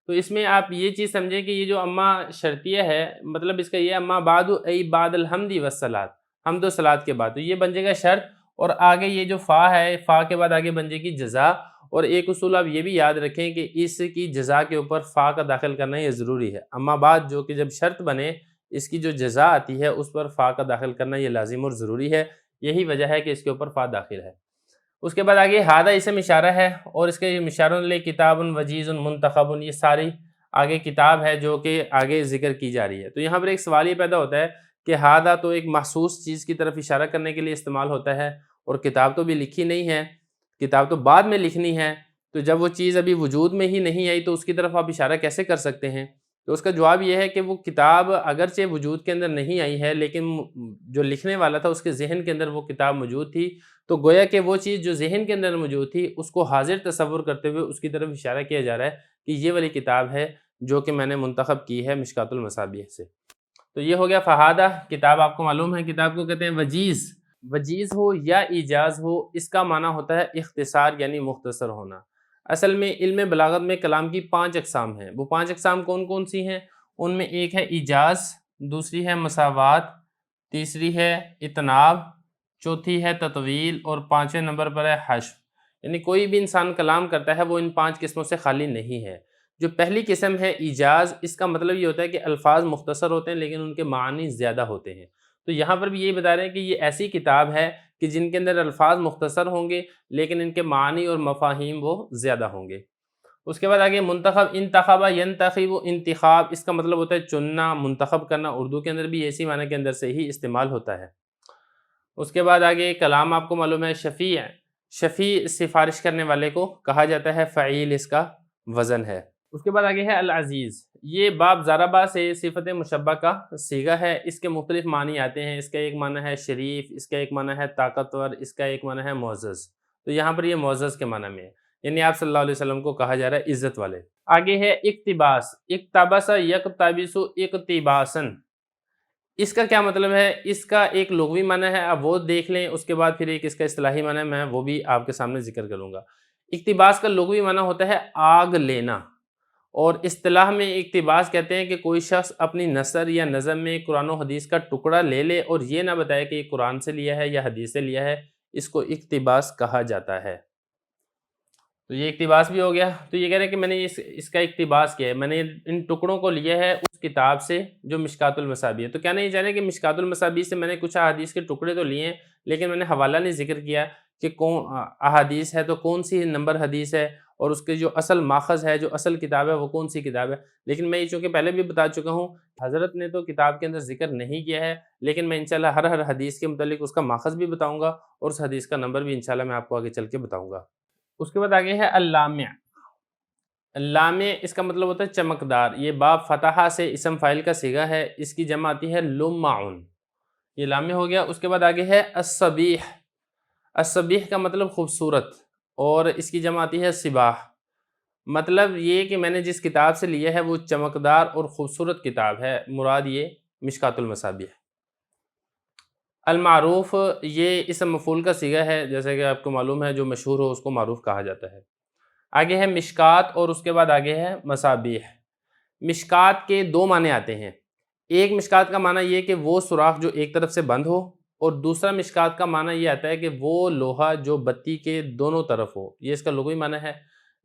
تو اس میں آپ یہ چیز سمجھیں کہ یہ جو اما شرطیہ ہے، مطلب اس کا یہ اما بعد ای بعد الحمد والصلاۃ، حمد و صلاۃ کے بعد، تو یہ بن جائے گا شرط، اور آگے یہ جو فا ہے، فا کے بعد آگے بن جائے گی جزا۔ اور ایک اصول آپ یہ بھی یاد رکھیں کہ اس کی جزا کے اوپر فا کا داخل کرنا یہ ضروری ہے۔ اما بعد جو کہ جب شرط بنے، اس کی جو جزا آتی ہے اس پر فا کا داخل کرنا یہ لازم اور ضروری ہے، یہی وجہ ہے کہ اس کے اوپر فا داخل ہے۔ اس کے بعد آگے ہادہ اسم اشارہ ہے، اور اس کے مشارن لے کتاب وجیز منتخب، یہ ساری آگے کتاب ہے جو کہ آگے ذکر کی جا رہی ہے۔ تو یہاں پر ایک سوال یہ پیدا ہوتا ہے کہ ہادہ تو ایک محسوس چیز کی طرف اشارہ کرنے کے لیے استعمال ہوتا ہے، اور کتاب تو بھی لکھی نہیں ہے، کتاب تو بعد میں لکھنی ہے، تو جب وہ چیز ابھی وجود میں ہی نہیں آئی تو اس کی طرف آپ اشارہ کیسے کر سکتے ہیں؟ تو اس کا جواب یہ ہے کہ وہ کتاب اگرچہ وجود کے اندر نہیں آئی ہے، لیکن جو لکھنے والا تھا اس کے ذہن کے اندر وہ کتاب موجود تھی، تو گویا کہ وہ چیز جو ذہن کے اندر موجود تھی اس کو حاضر تصور کرتے ہوئے اس کی طرف اشارہ کیا جا رہا ہے کہ یہ والی کتاب ہے جو کہ میں نے منتخب کی ہے مشکوٰۃ المصابیح سے۔ تو یہ ہو گیا فہادہ، کتاب آپ کو معلوم ہے کتاب کو کہتے ہیں وجیز۔ وجیز ہو یا ایجاز ہو، اس کا معنی ہوتا ہے اختصار یعنی مختصر ہونا۔ اصل میں علم بلاغت میں کلام کی 5 اقسام ہیں، وہ 5 اقسام کون کون سی ہیں؟ ان میں ایک ہے ایجاز، دوسری ہے مساوات، تیسری ہے اتناب، چوتھی ہے تطویل، اور 5ویں نمبر پر ہے حشو۔ یعنی کوئی بھی انسان کلام کرتا ہے وہ ان 5 قسموں سے خالی نہیں ہے۔ جو پہلی قسم ہے ایجاز، اس کا مطلب یہ ہوتا ہے کہ الفاظ مختصر ہوتے ہیں لیکن ان کے معنی زیادہ ہوتے ہیں۔ تو یہاں پر بھی یہی بتا رہے ہیں کہ یہ ایسی کتاب ہے کہ جن کے اندر الفاظ مختصر ہوں گے لیکن ان کے معنی اور مفاہیم وہ زیادہ ہوں گے۔ اس کے بعد آگے منتخب، انتخاب ینتخب، انتخاب اس کا مطلب ہوتا ہے چننا، منتخب کرنا، اردو کے اندر بھی اسی معنی کے اندر سے ہی استعمال ہوتا ہے۔ اس کے بعد آگے کلام آپ کو معلوم ہے شفیع، شفیع سفارش کرنے والے کو کہا جاتا ہے، فعیل اس کا وزن ہے۔ اس کے بعد آگے ہے العزیز، یہ باب ضربہ سے صفت مشبہ کا صیغہ ہے، اس کے مختلف معنی آتے ہیں۔ اس کا ایک معنی ہے شریف، اس کا ایک معنی ہے طاقتور، اس کا ایک معنی ہے معزز۔ تو یہاں پر یہ معزز کے معنی میں ہے، یعنی آپ صلی اللہ علیہ وسلم کو کہا جا رہا ہے عزت والے۔ آگے ہے اقتباس، اقتبس یقتبس اقتباسا، اس کا کیا مطلب ہے؟ اس کا ایک لغوی معنی ہے، آپ وہ دیکھ لیں، اس کے بعد پھر ایک اس کا اصطلاحی معنی ہے، میں وہ بھی آپ کے سامنے ذکر کروں گا۔ اقتباس کا لغوی معنی ہوتا ہے آگ لینا، اور اصطلاح میں اقتباس کہتے ہیں کہ کوئی شخص اپنی نثر یا نظم میں قرآن و حدیث کا ٹکڑا لے لے اور یہ نہ بتائے کہ یہ قرآن سے لیا ہے یا حدیث سے لیا ہے، اس کو اقتباس کہا جاتا ہے۔ تو یہ اقتباس بھی ہو گیا. تو یہ کہہ رہے ہیں کہ میں نے اس کا اقتباس کیا ہے، میں نے ان ٹکڑوں کو لیا ہے اس کتاب سے جو مشکات المصابیح ہے. تو کہنا یہ چاہ رہے ہیں کہ مشکات المصابیح سے میں نے کچھ احادیث کے ٹکڑے تو لیے ہیں، لیکن میں نے حوالہ نہیں ذکر کیا کہ کون احادیث ہے تو کون سی نمبر حدیث ہے، اور اس کے جو اصل ماخذ ہے، جو اصل کتاب ہے وہ کون سی کتاب ہے. لیکن میں یہ چونکہ پہلے بھی بتا چکا ہوں، حضرت نے تو کتاب کے اندر ذکر نہیں کیا ہے، لیکن میں انشاءاللہ ہر حدیث کے متعلق اس کا ماخذ بھی بتاؤں گا، اور اس حدیث کا نمبر بھی انشاءاللہ میں آپ کو آگے چل کے بتاؤں گا. اس کے بعد آگے ہے اللامع. اللامع اس کا مطلب ہوتا ہے چمکدار. یہ باب فتحہ سے اسم فاعل کا صیغہ ہے، اس کی جمع آتی ہے لمعن. یہ لامع ہو گیا. اس کے بعد آگے ہے الصبیح. الصبیح کا مطلب خوبصورت، اور اس کی جمع آتی ہے صباح. مطلب یہ کہ میں نے جس کتاب سے لیا ہے وہ چمکدار اور خوبصورت کتاب ہے، مراد یہ مشکات المصابیح. المعروف یہ اسم مفعول کا صیغہ ہے، جیسے کہ آپ کو معلوم ہے جو مشہور ہو اس کو معروف کہا جاتا ہے. آگے ہے مشکات، اور اس کے بعد آگے ہے مصابیح. مشکات کے دو معنی آتے ہیں. ایک مشکات کا معنی یہ کہ وہ سوراخ جو ایک طرف سے بند ہو، اور دوسرا مشکات کا معنی یہ آتا ہے کہ وہ لوہا جو بتی کے دونوں طرف ہو. یہ اس کا لغوی معنی ہے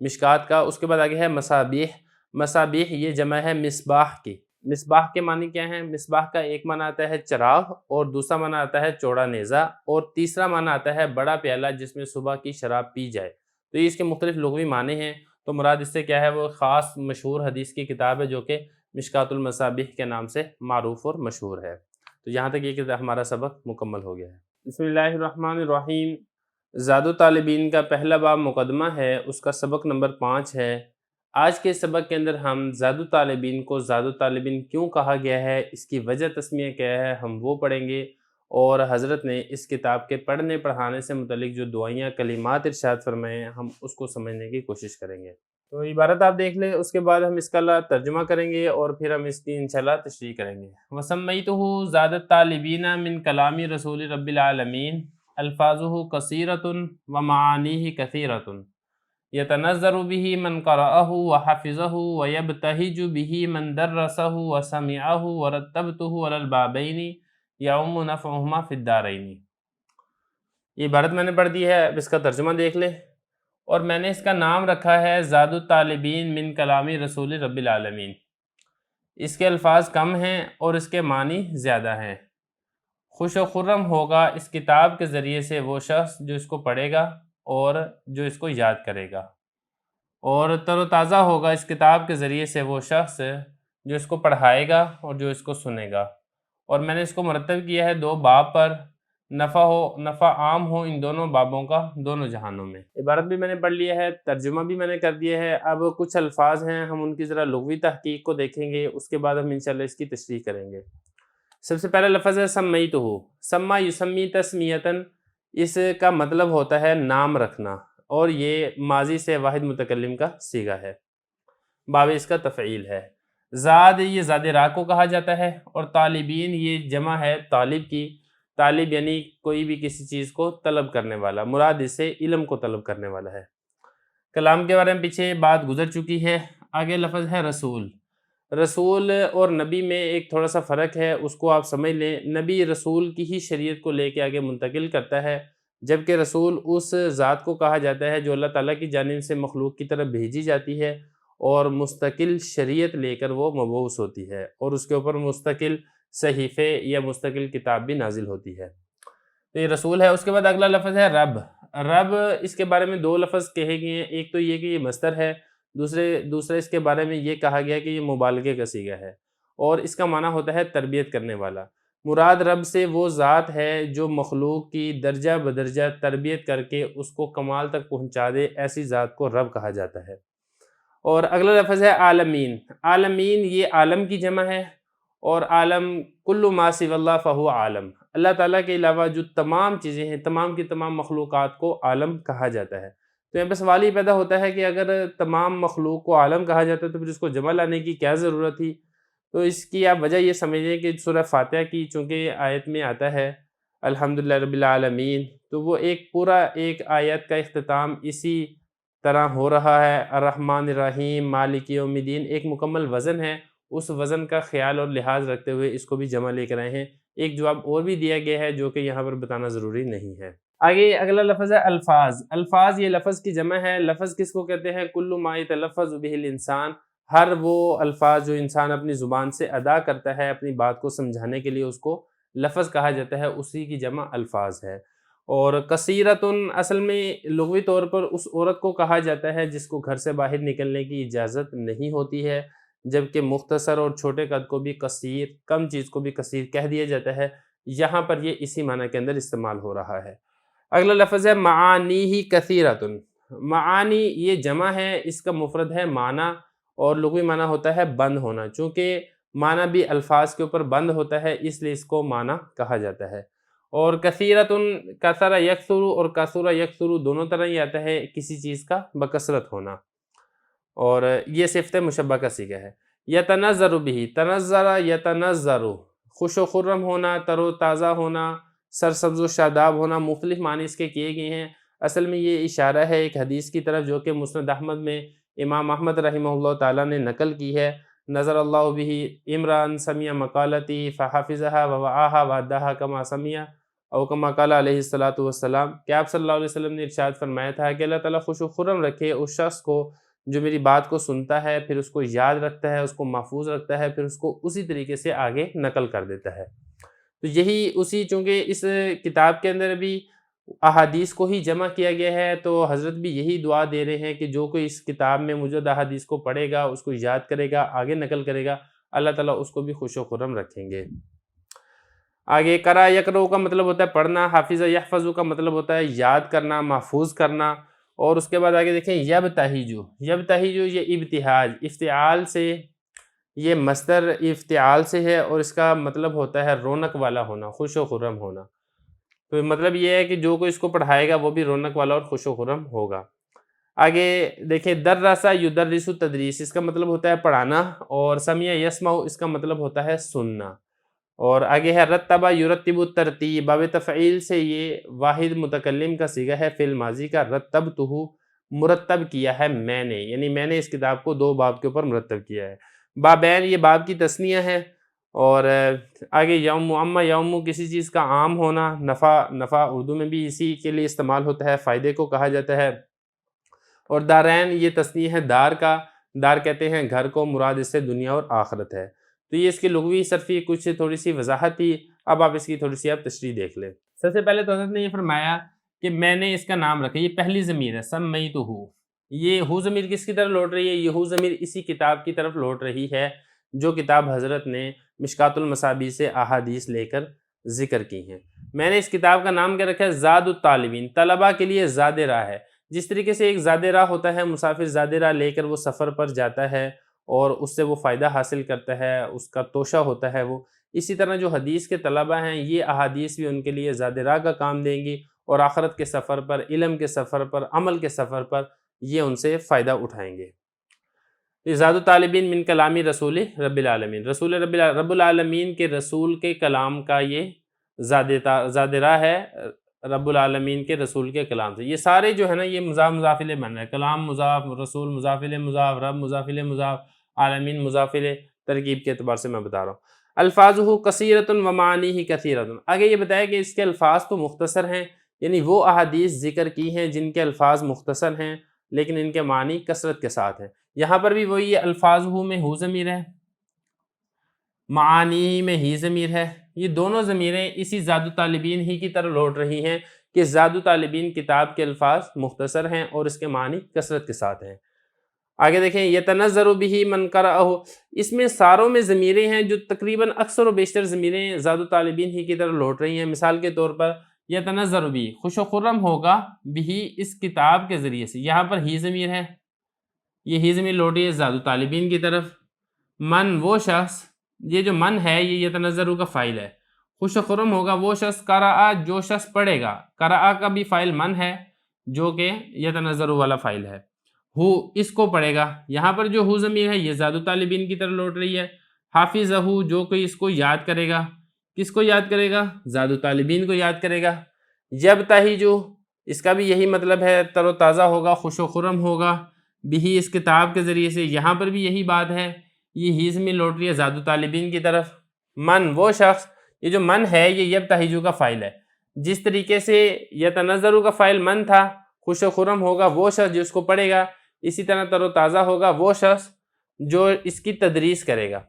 مشکات کا. اس کے بعد آگے ہے مصابیح. مصابیح یہ جمع ہے مصباح کی. مصباح کے معنی کیا ہیں؟ مصباح کا ایک معنی آتا ہے چراغ، اور دوسرا معنی آتا ہے چوڑا نیزہ، اور تیسرا معنی آتا ہے بڑا پیالہ جس میں صبح کی شراب پی جائے. تو یہ اس کے مختلف لغوی معنی ہیں. تو مراد اس سے کیا ہے؟ وہ خاص مشہور حدیث کی کتاب ہے جو کہ مشکات المصابیح کے نام سے معروف اور مشہور ہے. تو یہاں تک یہ کہ ہمارا سبق مکمل ہو گیا ہے. بسم اللہ الرحمن الرحیم. زاد الطالبین کا پہلا باب مقدمہ ہے، اس کا سبق نمبر 5 ہے. آج کے سبق کے اندر ہم زاد الطالبین کو زاد الطالبین کیوں کہا گیا ہے، اس کی وجہ تسمیہ کیا ہے، ہم وہ پڑھیں گے. اور حضرت نے اس کتاب کے پڑھنے پڑھانے سے متعلق جو دعائیاں کلمات ارشاد فرمائے ہیں، ہم اس کو سمجھنے کی کوشش کریں گے. تو عبارت آپ دیکھ لیں، اس کے بعد ہم اس کا ترجمہ کریں گے، اور پھر ہم اس کی انشاءاللہ تشریح کریں گے. وَسَمَّيْتُهُ زَادَ الطَّالِبِينَ مِنْ كَلَامِ رَسُولِ رَبِّ الْعَالَمِينَ الفاظه كثيرة ومعانيه كثيرة يتنظر به من قرأه وحفظه ويبتهج به من درسه وسمعه ورتبته على البابين يعم نفعهما في الدارين. یہ عبارت میں نے پڑھ دی ہے، اب اس کا ترجمہ دیکھ لیں. اور میں نے اس کا نام رکھا ہے زاد الطالبین من کلام رسول رب العالمین. اس کے الفاظ کم ہیں اور اس کے معنی زیادہ ہیں. خوش و خرم ہوگا اس کتاب کے ذریعے سے وہ شخص جو اس کو پڑھے گا اور جو اس کو یاد کرے گا، اور تر و تازہ ہوگا اس کتاب کے ذریعے سے وہ شخص جو اس کو پڑھائے گا اور جو اس کو سنے گا. اور میں نے اس کو مرتب کیا ہے 2 باب پر، نفع عام ہو ان دونوں بابوں کا دونوں جہانوں میں. عبارت بھی میں نے پڑھ لیا ہے، ترجمہ بھی میں نے کر دیا ہے. اب کچھ الفاظ ہیں، ہم ان کی ذرا لغوی تحقیق کو دیکھیں گے، اس کے بعد ہم انشاءاللہ اس کی تشریح کریں گے. سب سے پہلا لفظ ہے سمیتہ. سما یسمی تسمیتاً، اس کا مطلب ہوتا ہے نام رکھنا، اور یہ ماضی سے واحد متکلم کا صیغہ ہے. باب اس کا تفعیل ہے. زاد یہ زاد را کو کہا جاتا ہے، اور طالبین یہ جمع ہے طالب کی. طالب یعنی کوئی بھی کسی چیز کو طلب کرنے والا، مراد اس سے علم کو طلب کرنے والا ہے. کلام کے بارے میں پیچھے بات گزر چکی ہے. آگے لفظ ہے رسول. رسول اور نبی میں ایک تھوڑا سا فرق ہے، اس کو آپ سمجھ لیں. نبی رسول کی ہی شریعت کو لے کے آگے منتقل کرتا ہے، جبکہ رسول اس ذات کو کہا جاتا ہے جو اللہ تعالیٰ کی جانب سے مخلوق کی طرف بھیجی جاتی ہے، اور مستقل شریعت لے کر وہ مبعوث ہوتی ہے، اور اس کے اوپر مستقل صحیفے یا مستقل کتاب بھی نازل ہوتی ہے. تو یہ رسول ہے. اس کے بعد اگلا لفظ ہے رب. رب اس کے بارے میں 2 لفظ کہے گئے ہیں. ایک تو یہ کہ یہ مصدر ہے، دوسرے اس کے بارے میں یہ کہا گیا کہ یہ مبالغے کا صیغہ ہے، اور اس کا معنی ہوتا ہے تربیت کرنے والا. مراد رب سے وہ ذات ہے جو مخلوق کی درجہ بدرجہ تربیت کر کے اس کو کمال تک پہنچا دے، ایسی ذات کو رب کہا جاتا ہے. اور اگلا لفظ ہے عالمین. عالمین یہ عالم کی جمع ہے، اور عالم کل ما سوی اللہ فہو عالم. اللہ تعالیٰ کے علاوہ جو تمام چیزیں ہیں، تمام کی تمام مخلوقات کو عالم کہا جاتا ہے. تو یہاں پہ سوال یہ پیدا ہوتا ہے کہ اگر تمام مخلوق کو عالم کہا جاتا ہے تو پھر اس کو جمع لانے کی کیا ضرورت تھی؟ تو اس کی آپ وجہ یہ سمجھیں کہ سورہ فاتحہ کی چونکہ آیت میں آتا ہے الحمدللہ رب العالمین، تو وہ ایک آیت کا اختتام اسی طرح ہو رہا ہے. الرحمن الرحیم مالک یوم الدین ایک مکمل وزن ہے، اس وزن کا خیال اور لحاظ رکھتے ہوئے اس کو بھی جمع لے کر آئے ہیں. ایک جواب اور بھی دیا گیا ہے جو کہ یہاں پر بتانا ضروری نہیں ہے. آگے اگلا لفظ ہے الفاظ. الفاظ یہ لفظ کی جمع ہے. لفظ کس کو کہتے ہیں؟ کل ما یتلفظ بہ الانسان، ہر وہ الفاظ جو انسان اپنی زبان سے ادا کرتا ہے اپنی بات کو سمجھانے کے لیے، اس کو لفظ کہا جاتا ہے، اسی کی جمع الفاظ ہے. اور کثیرتن اصل میں لغوی طور پر اس عورت کو کہا جاتا ہے جس کو گھر سے باہر نکلنے کی اجازت نہیں ہوتی ہے، جبکہ مختصر اور چھوٹے قد کو بھی کثیر، کم چیز کو بھی کثیر کہہ دیا جاتا ہے. یہاں پر یہ اسی معنی کے اندر استعمال ہو رہا ہے. اگلا لفظ ہے معانی کثیرتن. معانی یہ جمع ہے، اس کا مفرد ہے معنی، اور لغوی معنی ہوتا ہے بند ہونا. چونکہ معنی بھی الفاظ کے اوپر بند ہوتا ہے، اس لیے اس کو معنی کہا جاتا ہے. اور کثیرتن، کثر یکثر اور کثر یکثر دونوں طرح ہی آتا ہے کسی چیز کا بکثرت ہونا، اور یہ صفت مشبہ کا صیغہ ہے. یتنظر بھی، تنظر یتنظر، خوش و خرم ہونا، تر و تازہ ہونا، سرسبز و شاداب ہونا. مختلف معنی اس کے کیے گئے ہیں. اصل میں یہ اشارہ ہے ایک حدیث کی طرف جو کہ مسند احمد میں امام احمد رحمہ اللہ تعالیٰ نے نقل کی ہے. نظر اللہ بہ عمران سمیع مقالتی فحافظها ووعاها واداها کما سمیع او کما قال علیہ الصلوۃ والسلام، کہ آپ صلی اللہ علیہ وسلم نے ارشاد فرمایا تھا کہ اللہ تعالیٰ خوش و خرم رکھے اس شخص کو جو میری بات کو سنتا ہے، پھر اس کو یاد رکھتا ہے، اس کو محفوظ رکھتا ہے، پھر اس کو اسی طریقے سے آگے نقل کر دیتا ہے. تو یہی اسی، چونکہ اس کتاب کے اندر بھی احادیث کو ہی جمع کیا گیا ہے، تو حضرت بھی یہی دعا دے رہے ہیں کہ جو کوئی اس کتاب میں موجود احادیث کو پڑھے گا، اس کو یاد کرے گا، آگے نقل کرے گا، اللہ تعالیٰ اس کو بھی خوش و خرم رکھیں گے. آگے قرأ یقرؤ کا مطلب ہوتا ہے پڑھنا، حافظ یحفظ کا مطلب ہوتا ہے یاد کرنا، محفوظ کرنا. اور اس کے بعد آگے دیکھیں یبتہجو. یبتہجو یہ ابتہاج، افتعال سے، یہ مصدر افتعال سے ہے، اور اس کا مطلب ہوتا ہے رونق والا ہونا، خوش و خرم ہونا. تو مطلب یہ ہے کہ جو کوئی اس کو پڑھائے گا وہ بھی رونق والا اور خوش و خرم ہوگا. آگے دیکھیں درسا یدرس تدریس، اس کا مطلب ہوتا ہے پڑھانا، اور سمع یسمع اس کا مطلب ہوتا ہے سننا. اور آگے ہے رتبہ یرتب الترتیب، باب تفعیل سے یہ واحد متکلم کا صیغہ ہے فعل ماضی کا. رتبتہ، مرتب کیا ہے میں نے، یعنی میں نے اس کتاب کو 2 باب کے اوپر مرتب کیا ہے. بابین یہ باب کی تثنیہ ہے. اور آگے یوم، اما یوم کسی چیز کا عام ہونا. نفع اردو میں بھی اسی کے لیے استعمال ہوتا ہے، فائدے کو کہا جاتا ہے. اور دارین یہ تثنیہ ہے دار کا. دار کہتے ہیں گھر کو، مراد اس سے دنیا اور آخرت ہے. تو یہ اس کی لغوی صرفی کچھ تھوڑی سی وضاحت تھی. اب آپ اس کی تھوڑی سی آپ تشریح دیکھ لیں. سب سے پہلے تو حضرت نے یہ فرمایا کہ میں نے اس کا نام رکھا. یہ پہلی ضمیر ہے، سمیتہ. یہ ہو ضمیر کس کی طرف لوٹ رہی ہے؟ یہ ہو ضمیر اسی کتاب کی طرف لوٹ رہی ہے جو کتاب حضرت نے مشکات المصابیح سے احادیث لے کر ذکر کی ہیں. میں نے اس کتاب کا نام کیا رکھا ہے؟ زاد الطالبین، طلباء کے لیے زاد راہ ہے. جس طریقے سے ایک زاد راہ ہوتا ہے، مسافر زاد راہ لے کر وہ سفر پر جاتا ہے اور اس سے وہ فائدہ حاصل کرتا ہے، اس کا توشہ ہوتا ہے وہ. اسی طرح جو حدیث کے طلباء ہیں، یہ احادیث بھی ان کے لیے زاد راہ کا کام دیں گی، اور آخرت کے سفر پر، علم کے سفر پر، عمل کے سفر پر یہ ان سے فائدہ اٹھائیں گے. زاد الطالبین من کلامی رسول رب العالمین، رسول رب العالمین کے رسول کے کلام کا یہ زاد راہ ہے، رب العالمین کے رسول کے کلام سے. یہ سارے جو ہے نا، یہ مضاف مضاف الیہ بن رہا ہے. کلام مضاف، رسول مضاف الیہ مضاف، رب مضاف الیہ مضاف، عالمین مضاف الیہ. ترکیب کے اعتبار سے میں بتا رہا ہوں. الفاظہ کثیرۃ و معانیہ کثیرۃ. آگے یہ بتایا کہ اس کے الفاظ تو مختصر ہیں، یعنی وہ احادیث ذکر کی ہیں جن کے الفاظ مختصر ہیں لیکن ان کے معنی کثرت کے ساتھ ہیں. یہاں پر بھی وہی الفاظہ میں ہو ضمیر ہے، معانی میں ہی ضمیر ہے. یہ دونوں ضمیریں اسی زاد الطالبین ہی کی طرح لوٹ رہی ہیں کہ زاد الطالبین کتاب کے الفاظ مختصر ہیں اور اس کے معنی کثرت کے ساتھ ہیں. آگے دیکھیں یتنظر بہ من قرأہ. اس میں ساروں میں ضمیریں ہیں جو تقریباً اکثر و بیشتر ضمیریں زاد الطالبین ہی کی طرح لوٹ رہی ہیں. مثال کے طور پر یتنظر بہ، خوش و خرم ہوگا، بہ اس کتاب کے ذریعے سے. یہاں پر ہی ضمیر ہے، یہ ہی ضمیر لوٹ رہی ہے زاد الطالبین کی طرف. من وہ شخص، یہ جو من ہے یہ یتنظر کا فاعل ہے. خوش و خرم ہوگا وہ شخص، قرأ جو شخص پڑھے گا. قرأ کا بھی فاعل من ہے جو کہ یتنظر والا فاعل ہے. ہو اس کو پڑھے گا. یہاں پر جو ہو ضمیر ہے یہ زاد الطالبین کی طرف لوٹ رہی ہے. حافظہ جو کوئی اس کو یاد کرے گا. کس کو یاد کرے گا؟ زاد الطالبین کو یاد کرے گا. یبتہجو اس کا بھی یہی مطلب ہے، تر و تازہ ہوگا، خوش و خرم ہوگا، بھی اس کتاب کے ذریعے سے. یہاں پر بھی یہی بات ہے، یہ ہی ضمیر لوٹ رہی ہے زاد الطالبین کی طرف. من وہ شخص، یہ جو من ہے یہ یبتہجو کا فاعل ہے. جس طریقے سے یتنزل کا فاعل من تھا، خوش و خرم ہوگا وہ شخص جو اس کو پڑھے گا، اسی طرح تر و تازہ ہوگا وہ شخص جو اس کی تدریس کرے گا۔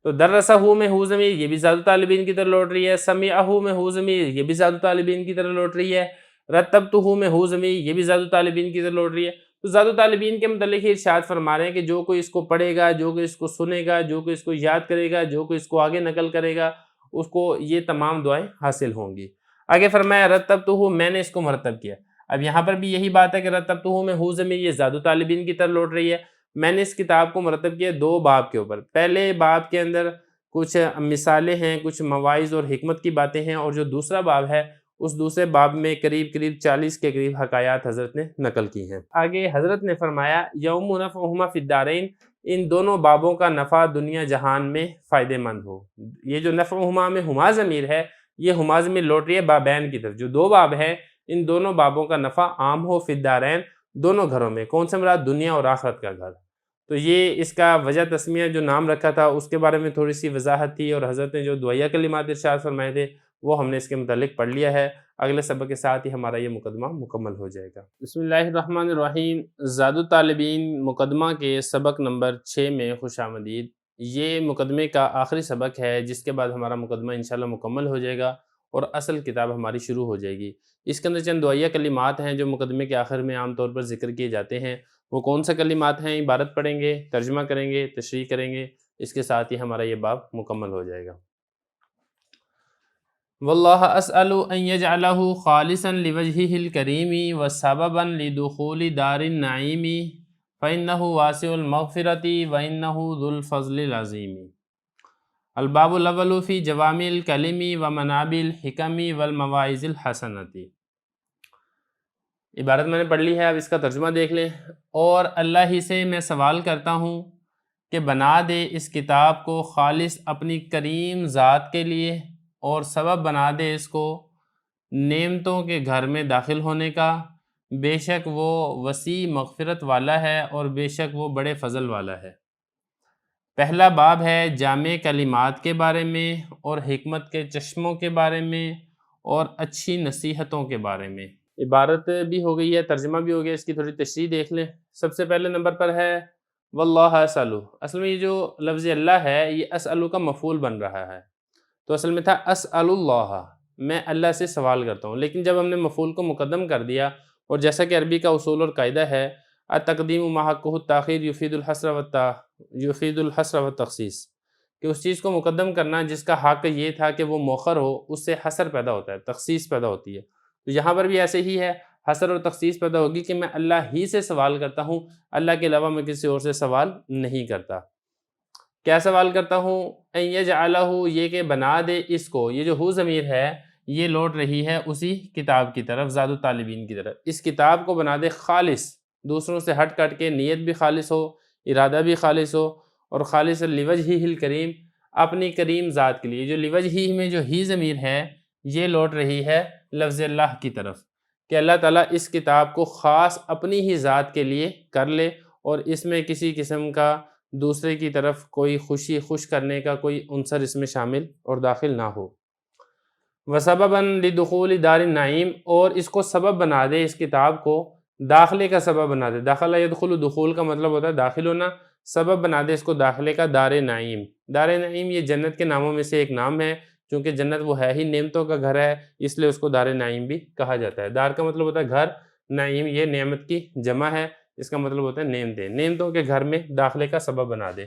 تو درسہ میں ہو ضمیر یہ بھی زاد طالبین کی طرح لوٹ رہی ہے، سمعہ میں ہو ضمیر یہ بھی زاد طالبین کی طرح لوٹ رہی ہے، رتبتہ میں ہو ضمیر یہ بھی زاد طالبین کی طرح لوٹ رہی ہے۔ تو زاد طالبین کے متعلق ہی ارشاد فرما رہے ہیں کہ جو کوئی اس کو پڑھے گا، جو کوئی اس کو سنے گا، جو کوئی اس کو یاد کرے گا، جو کوئی اس کو آگے نقل کرے گا، اس کو یہ تمام دعائیں حاصل ہوں گی۔ آگے فرمایا رتبتہ میں نے اس کو مرتب کیا۔ اب یہاں پر بھی یہی بات ہے کہ رتبتہ میں ہو ضمیر یہ زاد طالبین کی طرح لوٹ رہی ہے۔ میں نے اس کتاب کو مرتب کیا 2 باب کے اوپر۔ پہلے باب کے اندر کچھ مثالیں ہیں، کچھ مواعظ اور حکمت کی باتیں ہیں، اور جو دوسرا باب ہے اس دوسرے باب میں قریب 40 کے قریب حکایات حضرت نے نقل کی ہیں۔ آگے حضرت نے فرمایا یوم نفعہما فی الدارین، ان دونوں بابوں کا نفع دنیا جہان میں فائدہ مند ہو۔ یہ جو نفعہما میں ہما ضمیر ہے، یہ ہما ضمیر لوٹ رہی ہے بابین کی طرف۔ جو 2 باب ہیں ان دونوں بابوں کا نفع عام ہو فی الدارین، دونوں گھروں میں۔ کون سے مراد؟ دنیا اور آخرت کا گھر۔ تو یہ اس کا وجہ تسمیہ جو نام رکھا تھا اس کے بارے میں تھوڑی سی وضاحت تھی، اور حضرت نے جو دعائیہ کلمات ارشاد فرمائے تھے وہ ہم نے اس کے متعلق پڑھ لیا ہے۔ اگلے سبق کے ساتھ ہی ہمارا یہ مقدمہ مکمل ہو جائے گا۔ بسم اللہ الرحمن الرحیم۔ زاد الطالبین مقدمہ کے سبق نمبر 6 میں خوش آمدید۔ یہ مقدمے کا آخری سبق ہے، جس کے بعد ہمارا مقدمہ انشاءاللہ مکمل ہو جائے گا اور اصل کتاب ہماری شروع ہو جائے گی۔ اس کے اندر چند دعائیہ کلمات ہیں جو مقدمے کے آخر میں عام طور پر ذکر کیے جاتے ہیں۔ وہ کون سے کلمات ہیں؟ عبارت پڑھیں گے، ترجمہ کریں گے، تشریح کریں گے، اس کے ساتھ ہی ہمارا یہ باب مکمل ہو جائے گا۔ واللہ اسأل ان یجعلہ خالصا لوجہہ الکریم وسببا لدخول دار النعیم فإنہ واسع المغفرۃ وإنہ ذو الفضل العظیم۔ الباب الاول فی جوامع الکلم ومنابع الحکم والمواعظ الحسنۃ۔ عبارت میں نے پڑھ لی ہے، اب اس کا ترجمہ دیکھ لیں۔ اور اللہ ہی سے میں سوال کرتا ہوں کہ بنا دے اس کتاب کو خالص اپنی کریم ذات کے لیے، اور سبب بنا دے اس کو نعمتوں کے گھر میں داخل ہونے کا۔ بے شک وہ وسیع مغفرت والا ہے اور بے شک وہ بڑے فضل والا ہے۔ پہلا باب ہے جامع کلمات کے بارے میں، اور حکمت کے چشموں کے بارے میں، اور اچھی نصیحتوں کے بارے میں۔ عبارت بھی ہو گئی ہے، ترجمہ بھی ہو گیا، اس کی تھوڑی تشریح دیکھ لیں۔ سب سے پہلے نمبر پر ہے واللہ اسألو۔ اصل میں یہ جو لفظ اللہ ہے یہ اسألو کا مفعول بن رہا ہے، تو اصل میں تھا اسأل اللہ، میں اللہ سے سوال کرتا ہوں۔ لیکن جب ہم نے مفعول کو مقدم کر دیا، اور جیسا کہ عربی کا اصول اور قاعدہ ہے التقدیم ما حقہ التاخیر یفید الحصر والتخصیص، کہ اس چیز کو مقدم کرنا جس کا حق یہ تھا کہ وہ مؤخر ہو، اس سے حصر پیدا ہوتا ہے، تخصیص پیدا ہوتی ہے۔ تو یہاں پر بھی ایسے ہی ہے، حصر اور تخصیص پیدا ہوگی کہ میں اللہ ہی سے سوال کرتا ہوں، اللہ کے علاوہ میں کسی اور سے سوال نہیں کرتا۔ کیا سوال کرتا ہوں؟ ان یجعلہ، یہ کہ بنا دے اس کو۔ یہ جو ہو ضمیر ہے یہ لوٹ رہی ہے اسی کتاب کی طرف، زاد الطالبین کی طرف۔ اس کتاب کو بنا دے خالص، دوسروں سے ہٹ کٹ کے، نیت بھی خالص ہو، ارادہ بھی خالص ہو، اور خالص لوجہہ الکریم، اپنی کریم ذات کے لیے۔ جو لوجہہ میں جو ہی ضمیر ہے یہ لوٹ رہی ہے لفظ اللہ کی طرف، کہ اللہ تعالیٰ اس کتاب کو خاص اپنی ہی ذات کے لیے کر لے، اور اس میں کسی قسم کا دوسرے کی طرف کوئی خوشی خوش کرنے کا کوئی عنصر اس میں شامل اور داخل نہ ہو۔ وسببا لدخول دار النعیم، اور اس کو سبب بنا دے، اس کتاب کو داخلے کا سبب بنا دے۔ دخل یدخل، دخول کا مطلب ہوتا ہے داخل ہونا، سبب بنا دے اس کو داخلے کا دار نعیم۔ دار نعیم یہ جنت کے ناموں میں سے ایک نام ہے، چونکہ جنت وہ ہے ہی نعمتوں کا گھر ہے، اس لیے اس کو دار نعیم بھی کہا جاتا ہے۔ دار کا مطلب ہوتا ہے گھر، نعیم یہ نعمت کی جمع ہے، اس کا مطلب ہوتا ہے نعمتیں، نعمتوں کے گھر میں داخلے کا سبب بنا دے۔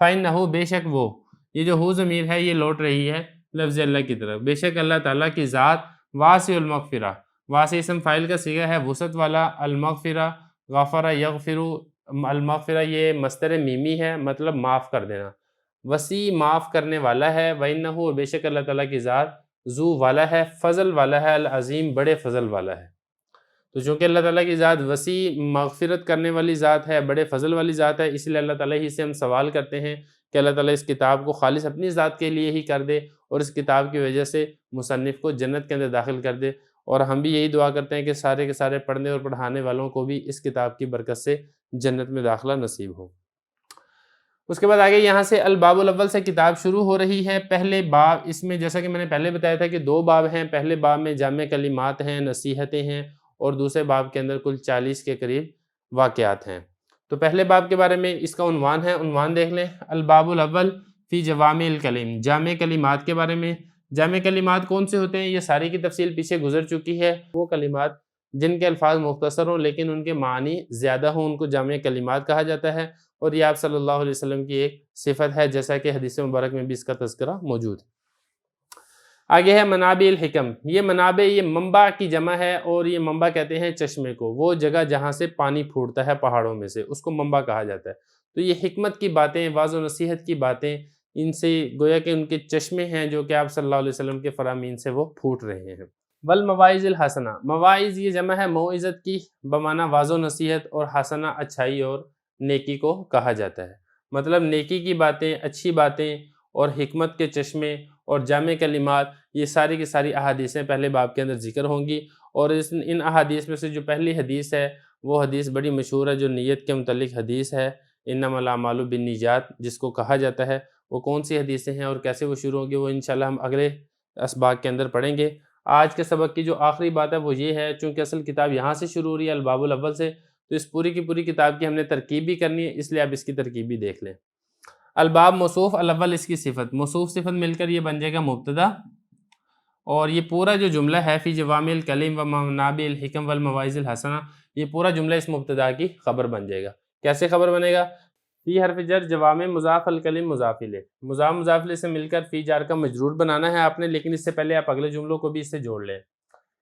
فإنہ، بے شک وہ، یہ جو ہو ضمیر ہے یہ لوٹ رہی ہے لفظ اللہ کی طرف۔ بے شک اللہ تعالیٰ کی ذات واسع المغفرہ، واسع اسم فاعل کا صیغہ ہے، وسعت والا، المغفرہ غفر یغفر، المغفرہ یہ مصدر میمی ہے، مطلب معاف کر دینا، وسیع معاف کرنے والا ہے۔ وإنہ، اور بے شک اللہ تعالیٰ کی ذات ذو والا ہے، فضل والا ہے، العظیم بڑے فضل والا ہے۔ تو چونکہ اللہ تعالیٰ کی ذات وسیع مغفرت کرنے والی ذات ہے، بڑے فضل والی ذات ہے، اس لیے اللہ تعالیٰ ہی سے ہم سوال کرتے ہیں کہ اللہ تعالیٰ اس کتاب کو خالص اپنی ذات کے لیے ہی کر دے، اور اس کتاب کی وجہ سے مصنف کو جنت کے اندر داخل کر دے۔ اور ہم بھی یہی دعا کرتے ہیں کہ سارے کے سارے پڑھنے اور پڑھانے والوں کو بھی اس کتاب کی برکت سے جنت میں داخلہ نصیب ہو۔ اس کے بعد آگے یہاں سے الباب الاول سے کتاب شروع ہو رہی ہے۔ پہلے باب، اس میں جیسا کہ میں نے پہلے بتایا تھا کہ 2 باب ہیں۔ پہلے باب میں جامع کلمات ہیں، نصیحتیں ہیں، اور دوسرے باب کے اندر کل 40 کے قریب واقعات ہیں۔ تو پہلے باب کے بارے میں اس کا عنوان ہے، عنوان دیکھ لیں، الباب الاول فی جوامع الکلم، جامع کلمات کے بارے میں۔ جامع کلمات کون سے ہوتے ہیں؟ یہ ساری کی تفصیل پیچھے گزر چکی ہے۔ وہ کلمات جن کے الفاظ مختصر ہوں لیکن ان کے معنی زیادہ ہوں، ان کو جامع کلمات کہا جاتا ہے، اور یہ آپ صلی اللہ علیہ وسلم کی ایک صفت ہے، جیسا کہ حدیث مبارک میں بھی اس کا تذکرہ موجود ہے۔ آگے ہے منابع الحکم۔ یہ منابع، یہ منبع کی جمع ہے، اور یہ منبع کہتے ہیں چشمے کو، وہ جگہ جہاں سے پانی پھوٹتا ہے پہاڑوں میں سے، اس کو منبع کہا جاتا ہے۔ تو یہ حکمت کی باتیں، واعظ و نصیحت کی باتیں، ان سے گویا کہ ان کے چشمے ہیں جو کہ آپ صلی اللہ علیہ وسلم کے فرامین سے وہ پھوٹ رہے ہیں۔ والمواعظ الحسنہ، مواعظ یہ جمع ہے موعظت کی، بمعنی واعظ و نصیحت، اور حسنہ اچھائی اور نیکی کو کہا جاتا ہے۔ مطلب نیکی کی باتیں، اچھی باتیں، اور حکمت کے چشمے اور جامع کلمات، یہ ساری کی ساری احادیثیں پہلے باب کے اندر ذکر ہوں گی۔ اور ان احادیث میں سے جو پہلی حدیث ہے وہ حدیث بڑی مشہور ہے، جو نیت کے متعلق حدیث ہے، انما الاعمال بالنیات، جس کو کہا جاتا ہے۔ وہ کون سی حدیثیں ہیں اور کیسے وہ شروع ہوں گی، وہ انشاءاللہ ہم اگلے اسباق کے اندر پڑھیں گے۔ آج کے سبق کی جو آخری بات ہے وہ یہ ہے، چونکہ اصل کتاب یہاں سے شروع ہو رہی ہے الباب الاول سے، تو اس پوری کی پوری کتاب کی ہم نے ترکیب بھی کرنی ہے، اس لیے آپ اس کی ترکیب بھی دیکھ لیں۔ الباب موصوف، الاول اس کی صفت، موصوف صفت مل کر یہ بن جائے گا مبتدا، اور یہ پورا جو جملہ ہے فی جوامع الکلم و منابع الحکم والمواعظ الحسنہ، یہ پورا جملہ اس مبتدا کی خبر بن جائے گا۔ کیسے خبر بنے گا؟ فی حرف جر جوامع مضاف الکلم مضاف الیہ، مضاف مضاف الیہ سے مل کر فی جار کا مجرور بنانا ہے آپ نے، لیکن اس سے پہلے آپ اگلے جملوں کو بھی اس سے جوڑ لیں۔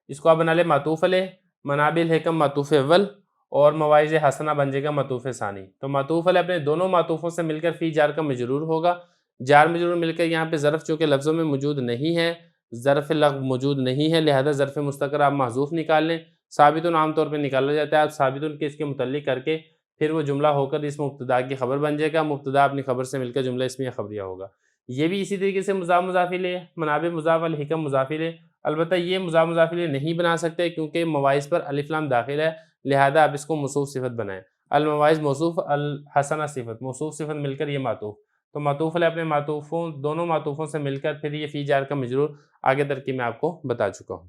اس کو آپ بنا لیں معطوف علیہ، منابع الحکم معطوف اول، اور مواعظ حسنہ بن جائے گا معطوف ثانی۔ تو معطوف علیہ اپنے دونوں معطوفوں سے مل کر فی جار کا مجرور ہوگا۔ جار مجرور مل کر یہاں پہ ظرف چونکہ لفظوں میں موجود نہیں ہے، ظرف لغو موجود نہیں ہے، لہذا ظرف مستقر آپ محذوف نکال لیں۔ ثابتن عام طور پہ نکالا جاتا ہے، آپ ثابتن کے اس کے متعلق کر کے پھر وہ جملہ ہو کر اس مبتدا کی خبر بن جائے گا، مبتدا اپنی خبر سے مل کر جملہ اسمیہ خبریہ ہوگا۔ یہ بھی اسی طریقے سے مضاف مضاف الیہ، منابع مضاف الحکم مضاف الیہ، البتہ یہ مضاف مضاف الیہ نہیں بنا سکتے کیونکہ مواعظ پر الف لام داخل ہے، لہذا آپ اس کو موصوف صفت بنائیں۔ المواعظ موصوف، الحسنہ صفت، موصوف صفت مل کر یہ معطوف، تو معطوف علیہ اپنے معطوفوں، دونوں معطوفوں سے مل کر پھر یہ فی جار کا مجرور، آگے ترکیب میں آپ کو بتا چکا ہوں۔